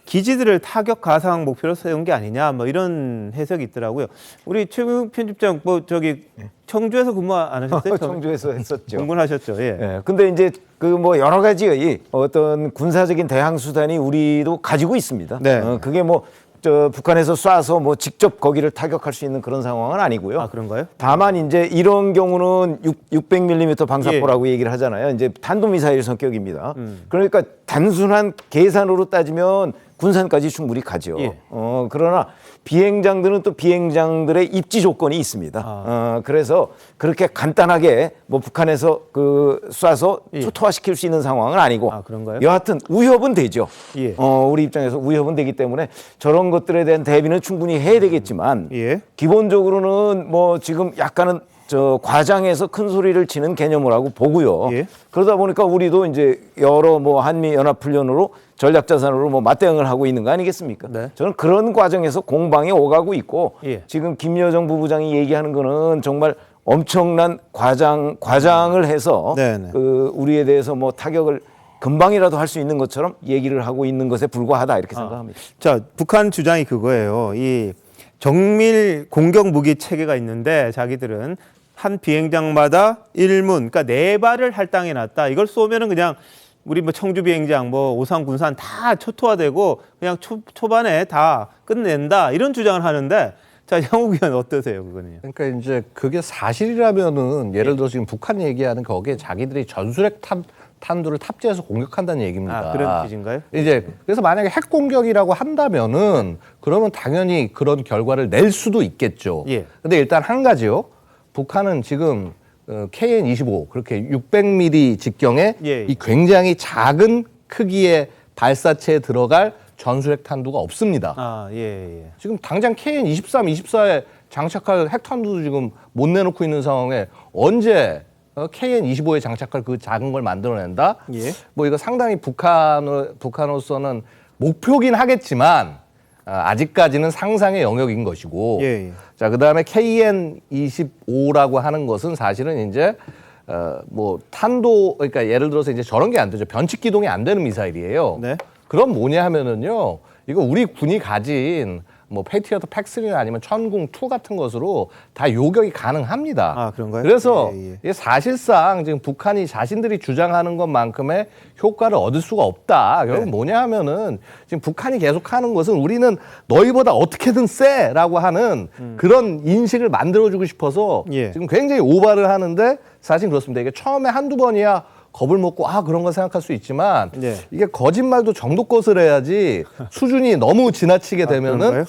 기지들을 타격 가상 목표로 세운 게 아니냐, 뭐 이런 해석이 있더라고요. 우리 최국 편집장, 뭐 저기 청주에서 근무 안 하셨어요? 청주에서 했었죠. 공군하셨죠. 예. 예. 근데 이제 그 뭐 여러 가지의 어떤 군사적인 대항 수단이 우리도 가지고 있습니다. 그게 뭐 저 북한에서 쏴서 뭐 직접 거기를 타격할 수 있는 그런 상황은 아니고요. 아, 그런가요? 다만 이제 이런 경우는 600mm 방사포라고 얘기를 하잖아요. 이제 탄도미사일 성격입니다. 그러니까 단순한 계산으로 따지면 군산까지 충분히 가죠. 그러나 비행장들은 또 비행장들의 입지 조건이 있습니다. 그래서 그렇게 간단하게 뭐 북한에서 그 쏴서 초토화시킬 수 있는 상황은 아니고 그런가요? 여하튼 우협은 되죠. 우리 입장에서 우협은 되기 때문에 저런 것들에 대한 대비는 충분히 해야 되겠지만 기본적으로는 뭐 지금 약간은 저 과장해서 큰 소리를 치는 개념이라고 보고요. 그러다 보니까 우리도 이제 여러 뭐 한미 연합 훈련으로 전략 자산으로 뭐 맞대응을 하고 있는 거 아니겠습니까? 저는 그런 과정에서 공방에 오가고 있고 지금 김여정 부부장이 얘기하는 거는 정말 엄청난 과장을 해서 그 우리에 대해서 뭐 타격을 금방이라도 할 수 있는 것처럼 얘기를 하고 있는 것에 불과하다 이렇게 생각합니다. 자, 북한 주장이 그거예요. 이 정밀 공격 무기 체계가 있는데 자기들은 한 비행장마다 1문, 그러니까 4발을 할당해 놨다. 이걸 쏘면은 그냥 우리 뭐 청주 비행장, 뭐 오산, 군산 다 초토화되고 그냥 초반에 다 끝낸다. 이런 주장을 하는데 자, 양욱 의원 어떠세요, 그거는요? 그러니까 이제 그게 사실이라면은 예를 들어 지금 북한 얘기하는 거기에 자기들이 전술핵 탄두를 탑재해서 공격한다는 얘기입니다. 그런 뜻인가요? 이제 그래서 만약에 핵 공격이라고 한다면은 그러면 당연히 그런 결과를 낼 수도 있겠죠. 근데 일단 한 가지요. 북한은 지금 KN-25 그렇게 600mm 직경의 이 굉장히 작은 크기의 발사체에 들어갈 전술핵 탄두가 없습니다. 지금 당장 KN-23, 24에 장착할 핵탄두도 지금 못 내놓고 있는 상황에 언제 KN-25에 장착할 그 작은 걸 만들어낸다? 뭐 이거 상당히 북한으로서는 목표긴 하겠지만 아직까지는 상상의 영역인 것이고 자, 그다음에 KN-25라고 하는 것은 사실은 이제 뭐 탄도 그러니까 예를 들어서 이제 저런 게 안 되죠. 변칙 기동이 안 되는 미사일이에요. 그럼 뭐냐 하면은요. 이거 우리 군이 가진 뭐 패트리어트 팩3나 아니면 천궁2 같은 것으로 다 요격이 가능합니다. 그런가요? 그래서 이게 사실상 지금 북한이 자신들이 주장하는 것만큼의 효과를 얻을 수가 없다. 결국 뭐냐 하면은 지금 북한이 계속하는 것은 우리는 너희보다 어떻게든 세라고 하는 그런 인식을 만들어주고 싶어서 지금 굉장히 오바를 하는데 사실 그렇습니다. 이게 처음에 한두 번이야 겁을 먹고 그런 거 생각할 수 있지만 이게 거짓말도 정도껏을 해야지 수준이 너무 지나치게 되면은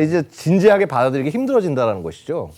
이제 진지하게 받아들이기 힘들어진다는 것이죠.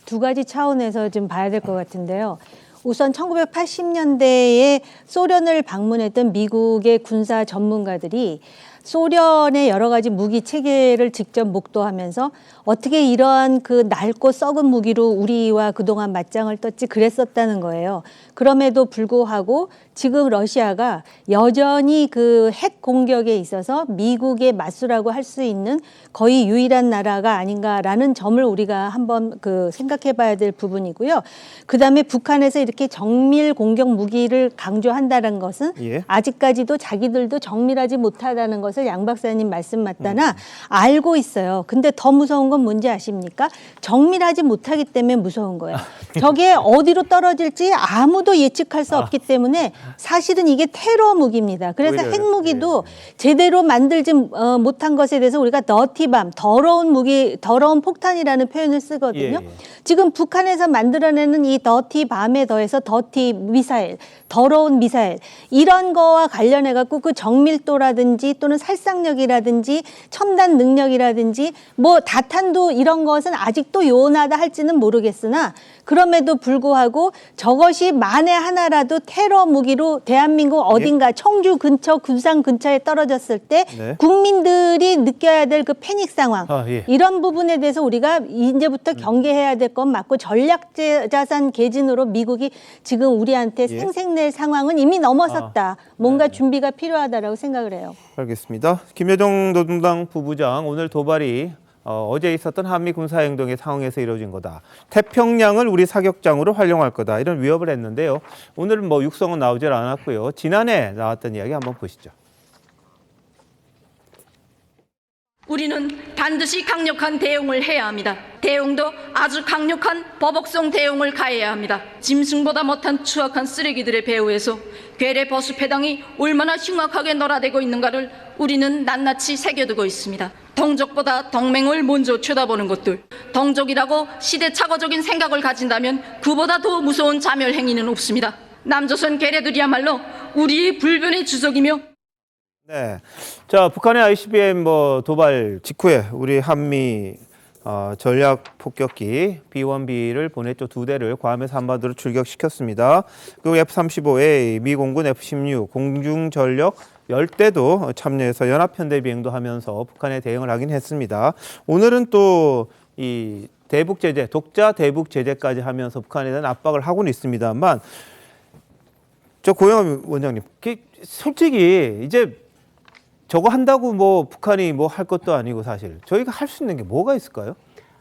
두 가지 차원에서 좀 봐야 될 것 같은데요. 우선 1980년대에 소련을 방문했던 미국의 군사 전문가들이 소련의 여러 가지 무기 체계를 직접 목도하면서 어떻게 이러한 그 낡고 썩은 무기로 우리와 그동안 맞짱을 떴지 그랬었다는 거예요. 그럼에도 불구하고 지금 러시아가 여전히 그 핵 공격에 있어서 미국의 맞수라고 할 수 있는 거의 유일한 나라가 아닌가라는 점을 우리가 한번 그 생각해 봐야 될 부분이고요. 그다음에 북한에서 이렇게 정밀 공격 무기를 강조한다는 것은 아직까지도 자기들도 정밀하지 못하다는 것을 있어서 양 박사님 말씀 맞다나 알고 있어요. 근데 더 무서운 건 뭔지 아십니까? 정밀하지 못하기 때문에 무서운 거예요. 저게 어디로 떨어질지 아무도 예측할 수 없기 때문에 사실은 이게 테러 무기입니다. 그래서 핵무기도 제대로 만들지 못한 것에 대해서 우리가 더티밤, 더러운 무기, 더러운 폭탄이라는 표현을 쓰거든요. 지금 북한에서 만들어내는 이 더티밤에 더해서 더티 미사일, 더러운 미사일 이런 거와 관련해 갖고 그 정밀도라든지 또는 살상력이라든지 첨단 능력이라든지 뭐 다탄도 이런 것은 아직도 요원하다 할지는 모르겠으나 그럼에도 불구하고 저것이 만에 하나라도 테러 무기로 대한민국 어딘가 청주 근처, 군산 근처에 떨어졌을 때 국민들이 느껴야 될 그 패닉 상황 이런 부분에 대해서 우리가 이제부터 경계해야 될 건 맞고 전략자산 개진으로 미국이 지금 우리한테 생색낼 상황은 이미 넘어섰다. 뭔가 준비가 필요하다라고 생각을 해요. 알겠습니다. 김여정 노동당 부부장 오늘 도발이 어제 있었던 한미 군사행동의 상황에서 이루어진 거다. 태평양을 우리 사격장으로 활용할 거다. 이런 위협을 했는데요. 오늘은 뭐 육성은 나오질 않았고요. 지난해 나왔던 이야기 한번 보시죠. 우리는 반드시 강력한 대응을 해야 합니다. 대응도 아주 강력한 보복성 대응을 가해야 합니다. 짐승보다 못한 추악한 쓰레기들의 배후에서 괴뢰 버스 패당이 얼마나 흉악하게 놀아대고 있는가를 우리는 낱낱이 새겨두고 있습니다. 동족보다 동맹을 먼저 쳐다보는 것들, 동족이라고 시대착오적인 생각을 가진다면 그보다 더 무서운 자멸 행위는 없습니다. 남조선 괴뢰들이야말로 우리의 불변의 주적이며 네, 자 북한의 ICBM 도발 직후에 우리 한미 전략 폭격기 B-1B를 보냈죠. 2대를 괌에서 한반도로 출격시켰습니다. 그리고 F-35A, 미 공군 F-16 공중 전력 10대도 참여해서 연합편대 비행도 하면서 북한에 대응을 하긴 했습니다. 오늘은 또 이 대북 제재, 독자 대북 제재까지 하면서 북한에 대한 압박을 하고는 있습니다만, 저 고영하 원장님, 솔직히 이제 저거 한다고 북한이 할 것도 아니고 사실 저희가 할 수 있는 게 뭐가 있을까요?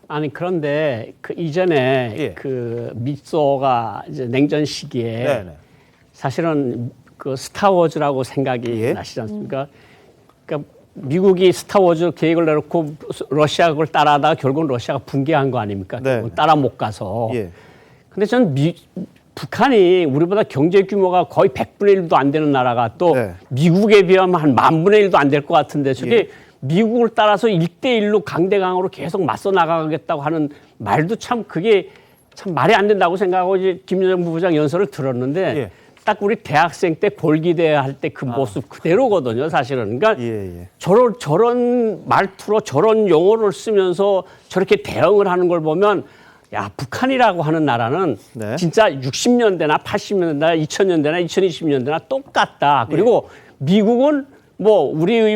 아니 그런데 그 이전에 그 미소가 이제 냉전 시기에 사실은 그 스타워즈라고 생각이 나시지 않습니까? 그러니까 미국이 스타워즈 계획을 내놓고 러시아 그걸 따라하다가 결국은 러시아가 붕괴한 거 아닙니까? 따라 못 가서. 근데 저는 북한이 우리보다 경제 규모가 거의 100분의 1도 안 되는 나라가 또 미국에 비하면 한 10,000분의 1도 안 될 것 같은데 저게 미국을 따라서 1대1로 강대강으로 계속 맞서 나가겠다고 하는 말도 참 그게 참 말이 안 된다고 생각하고 이제 김여정 부부장 연설을 들었는데 딱 우리 대학생 때 골기대 할 때 그 모습 그대로거든요, 사실은. 그러니까 저런 말투로 저런 용어를 쓰면서 저렇게 대응을 하는 걸 보면 야, 북한이라고 하는 나라는 진짜 60년대나 80년대나 2000년대나 2020년대나 똑같다. 그리고 미국은 우리의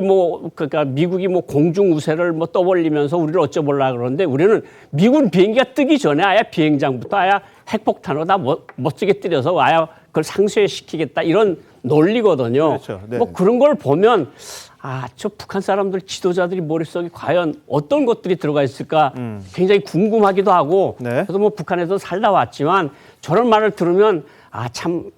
그러니까 미국이 공중 우세를 떠벌리면서 우리를 어쩌볼라 그러는데 우리는 미군 비행기가 뜨기 전에 아예 비행장부터 아예 핵폭탄으로 다 멋지게 때려서 아예 그걸 상쇄시키겠다 이런 논리거든요. 그런 걸 보면 저 북한 사람들 지도자들이 머릿속에 과연 어떤 것들이 들어가 있을까 굉장히 궁금하기도 하고 저도 북한에서 살다 왔지만 저런 말을 들으면 참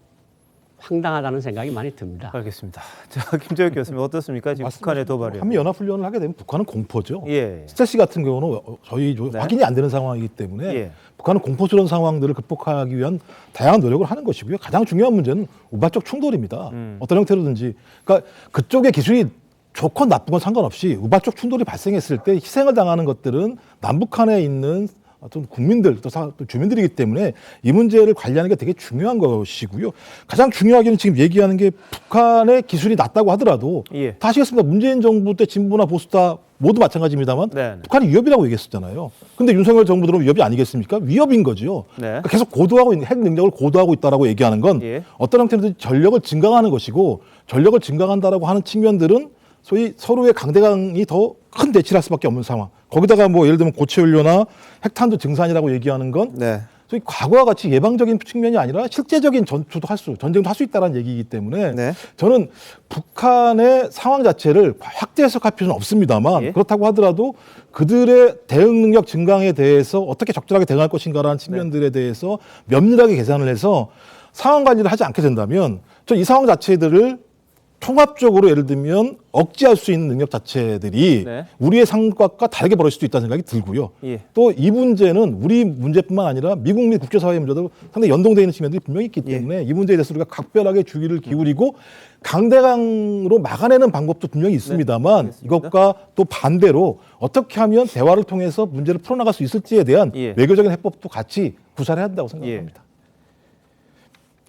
황당하다는 생각이 많이 듭니다. 알겠습니다. 자, 김재욱 교수님 어떻습니까? 지금 북한의 도발이요. 한미 연합 훈련을 하게 되면 북한은 공포죠. 스텔스 같은 경우는 저희 확인이 안 되는 상황이기 때문에 북한은 공포스러운 상황들을 극복하기 위한 다양한 노력을 하는 것이고요. 가장 중요한 문제는 우발적 충돌입니다. 어떤 형태로든지. 그러니까 그쪽의 기술이 좋건 나쁘건 상관없이 우발적 충돌이 발생했을 때 희생을 당하는 것들은 남북한에 있는 어떤 국민들 또 주민들이기 때문에 이 문제를 관리하는 게 되게 중요한 것이고요. 가장 중요하게는 지금 얘기하는 게 북한의 기술이 낮다고 하더라도 다 아시겠습니다. 문재인 정부 때 진보나 보수 다 모두 마찬가지입니다만 북한이 위협이라고 얘기했었잖아요. 근데 윤석열 정부 들어오면 위협이 아니겠습니까? 위협인 거죠. 그러니까 계속 고도하고 있는 핵 능력을 고도하고 있다라고 얘기하는 건 어떤 형태로든 전력을 증강하는 것이고 전력을 증강한다라고 하는 측면들은 소위 서로의 강대강이 더 큰 대치를 할 수밖에 없는 상황. 거기다가 예를 들면 고체 연료나 핵탄두 증산이라고 얘기하는 건 소위 과거와 같이 예방적인 측면이 아니라 실제적인 전투도 전쟁도 할 수 있다는 얘기이기 때문에 저는 북한의 상황 자체를 확대 해석할 필요는 없습니다만 그렇다고 하더라도 그들의 대응 능력 증강에 대해서 어떻게 적절하게 대응할 것인가라는 측면들에 대해서 면밀하게 계산을 해서 상황 관리를 하지 않게 된다면 저 이 상황 자체들을 통합적으로 예를 들면 억제할 수 있는 능력 자체들이 네. 우리의 생각과 다르게 벌어질 수도 있다는 생각이 들고요. 예. 또 이 문제는 우리 문제뿐만 아니라 미국 및 국제사회의 문제도 상당히 연동되어 있는 측면들이 분명히 있기 때문에 이 문제에 대해서 우리가 각별하게 주의를 기울이고 강대강으로 막아내는 방법도 분명히 있습니다만 이것과 또 반대로 어떻게 하면 대화를 통해서 문제를 풀어나갈 수 있을지에 대한 외교적인 해법도 같이 구사해야 한다고 생각합니다.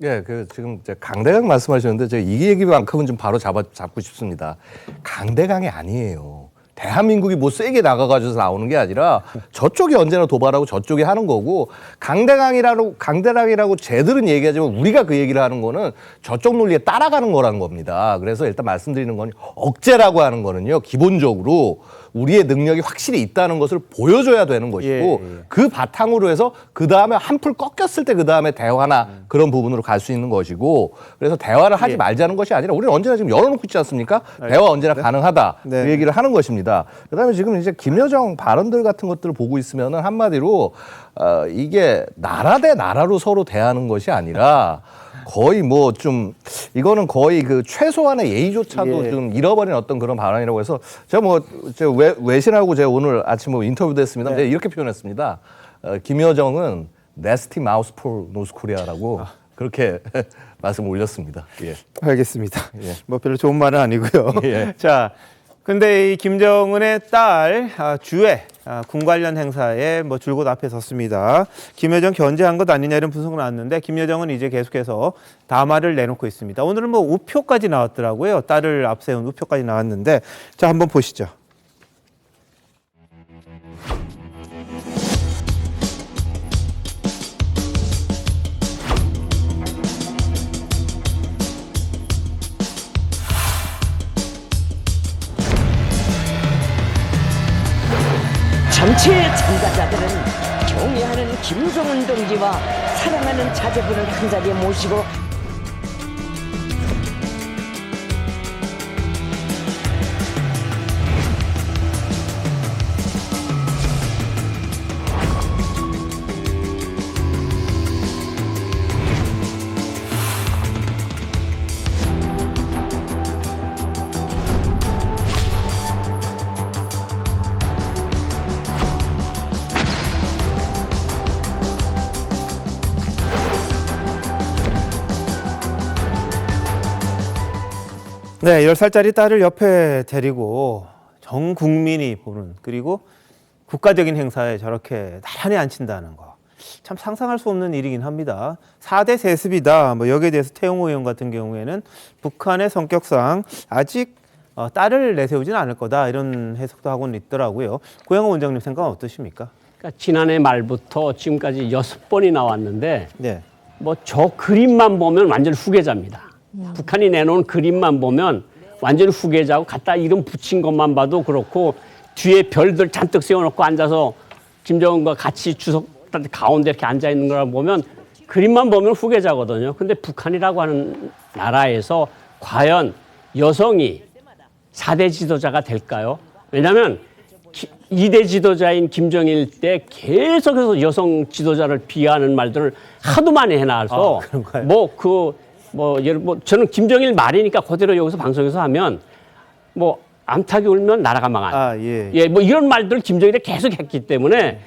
예, 지금 강대강 말씀하셨는데 제가 이 얘기만큼은 좀 바로 잡고 싶습니다. 강대강이 아니에요. 대한민국이 뭐 세게 나가가지고 나오는 게 아니라 저쪽이 언제나 도발하고 저쪽이 하는 거고 강대강이라고 쟤들은 얘기하지만 우리가 그 얘기를 하는 거는 저쪽 논리에 따라가는 거라는 겁니다. 그래서 일단 말씀드리는 건 억제라고 하는 거는요. 기본적으로 우리의 능력이 확실히 있다는 것을 보여줘야 되는 것이고 그 바탕으로 해서 그 다음에 한풀 꺾였을 때 그 다음에 대화나 그런 부분으로 갈 수 있는 것이고 그래서 대화를 하지 말자는 것이 아니라 우리는 언제나 지금 열어놓고 있지 않습니까? 대화 언제나 가능하다. 그 얘기를 하는 것입니다. 그다음에 지금 이제 김여정 발언들 같은 것들을 보고 있으면은 한마디로 이게 나라 대 나라로 서로 대하는 것이 아니라 거의 뭐 좀 이거는 거의 그 최소한의 예의조차도 좀 잃어버린 어떤 그런 발언이라고 해서 제가 외신하고 제가 오늘 아침 인터뷰도 했습니다. 제가 이렇게 표현했습니다. 김여정은 네스티 마우스 폴 노스코리아라고 그렇게 말씀을 올렸습니다. 예. 알겠습니다. 뭐 별로 좋은 말은 아니고요. 자, 근데 이 김정은의 딸 주애 군 관련 행사에 뭐 줄곧 앞에 섰습니다. 김여정 견제한 것 아니냐 이런 분석은 나왔는데 김여정은 이제 계속해서 담화를 내놓고 있습니다. 오늘은 뭐 우표까지 나왔더라고요. 딸을 앞세운 우표까지 나왔는데 자 한번 보시죠. 정치의 참가자들은 경애하는 김정은 동지와 사랑하는 자제분을 한자리에 모시고 네, 10살짜리 딸을 옆에 데리고 전 국민이 보는 그리고 국가적인 행사에 저렇게 나란히 앉힌다는 거. 참 상상할 수 없는 일이긴 합니다. 4대 세습이다. 뭐 여기에 대해서 태용호 의원 같은 경우에는 북한의 성격상 아직 딸을 내세우지는 않을 거다. 이런 해석도 하고는 있더라고요. 고영호 원장님 생각은 어떠십니까? 그러니까 지난해 말부터 지금까지 6번이 나왔는데 네. 뭐 저 그림만 보면 완전 후계자입니다. 북한이 내놓은 그림만 보면 완전 후계자고 갖다 이름 붙인 것만 봐도 그렇고 뒤에 별들 잔뜩 세워놓고 앉아서 김정은과 같이 주석한테 가운데 이렇게 앉아 있는 걸 보면 그림만 보면 후계자거든요. 근데 북한이라고 하는 나라에서 과연 여성이 4대 지도자가 될까요? 왜냐하면 2대 지도자인 김정일 때 계속해서 여성 지도자를 비하하는 말들을 하도 많이 해놔서 저는 김정일 말이니까 그대로 여기서 방송에서 하면 뭐 암탉이 울면 나라가 망한. 뭐 이런 말들을 김정일이 계속 했기 때문에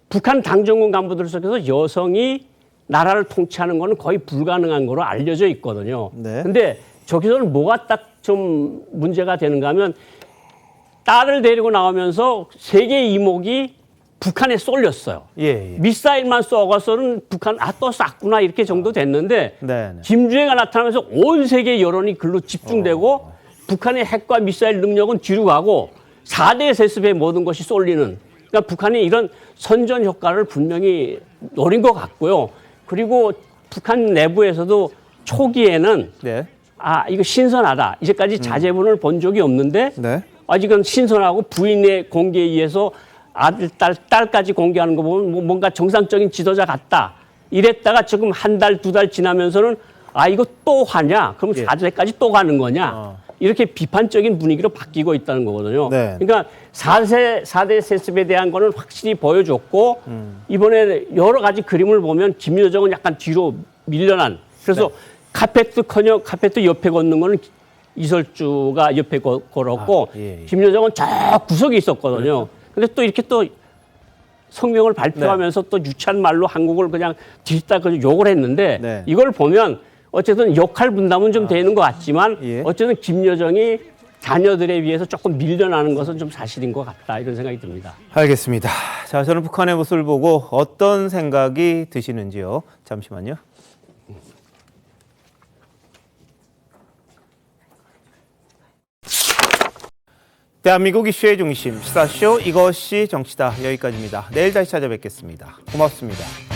북한 당정군 간부들 속에서 여성이 나라를 통치하는 거는 거의 불가능한 거로 알려져 있거든요. 근데 저기서는 뭐가 딱 좀 문제가 되는가 하면 딸을 데리고 나오면서 세계 이목이 북한에 쏠렸어요. 미사일만 쏘아서는 북한 또 쐈구나 이렇게 정도 됐는데 김주애가 나타나면서 온 세계 여론이 글로 집중되고 북한의 핵과 미사일 능력은 뒤로 가고 4대 세습의 모든 것이 쏠리는 그러니까 북한이 이런 선전 효과를 분명히 노린 것 같고요. 그리고 북한 내부에서도 초기에는 이거 신선하다. 이제까지 자제분을 본 적이 없는데 아직은 신선하고 부인의 공개에 의해서 아들, 딸까지 공개하는 거 보면 뭔가 정상적인 지도자 같다. 이랬다가 지금 한 달, 2달 지나면서는 이거 또 하냐? 그럼 4대까지 또 가는 거냐? 이렇게 비판적인 분위기로 바뀌고 있다는 거거든요. 그러니까 4대 세습에 대한 거는 확실히 보여줬고 이번에 여러 가지 그림을 보면 김여정은 약간 뒤로 밀려난 그래서 카페트 옆에 걷는 거는 이설주가 옆에 걸었고 예. 김여정은 저 구석에 있었거든요. 근데 또 이렇게 또 성명을 발표하면서 또 유치한 말로 한국을 그냥 뒤집다 욕을 했는데 이걸 보면 어쨌든 역할 분담은 좀 되는 것 같지만 어쨌든 김여정이 자녀들에 비해서 조금 밀려나는 것은 좀 사실인 것 같다 이런 생각이 듭니다. 알겠습니다. 자, 저는 북한의 모습을 보고 어떤 생각이 드시는지요? 잠시만요. 대한민국 이슈의 중심, 시사쇼 이것이 정치다. 여기까지입니다. 내일 다시 찾아뵙겠습니다. 고맙습니다.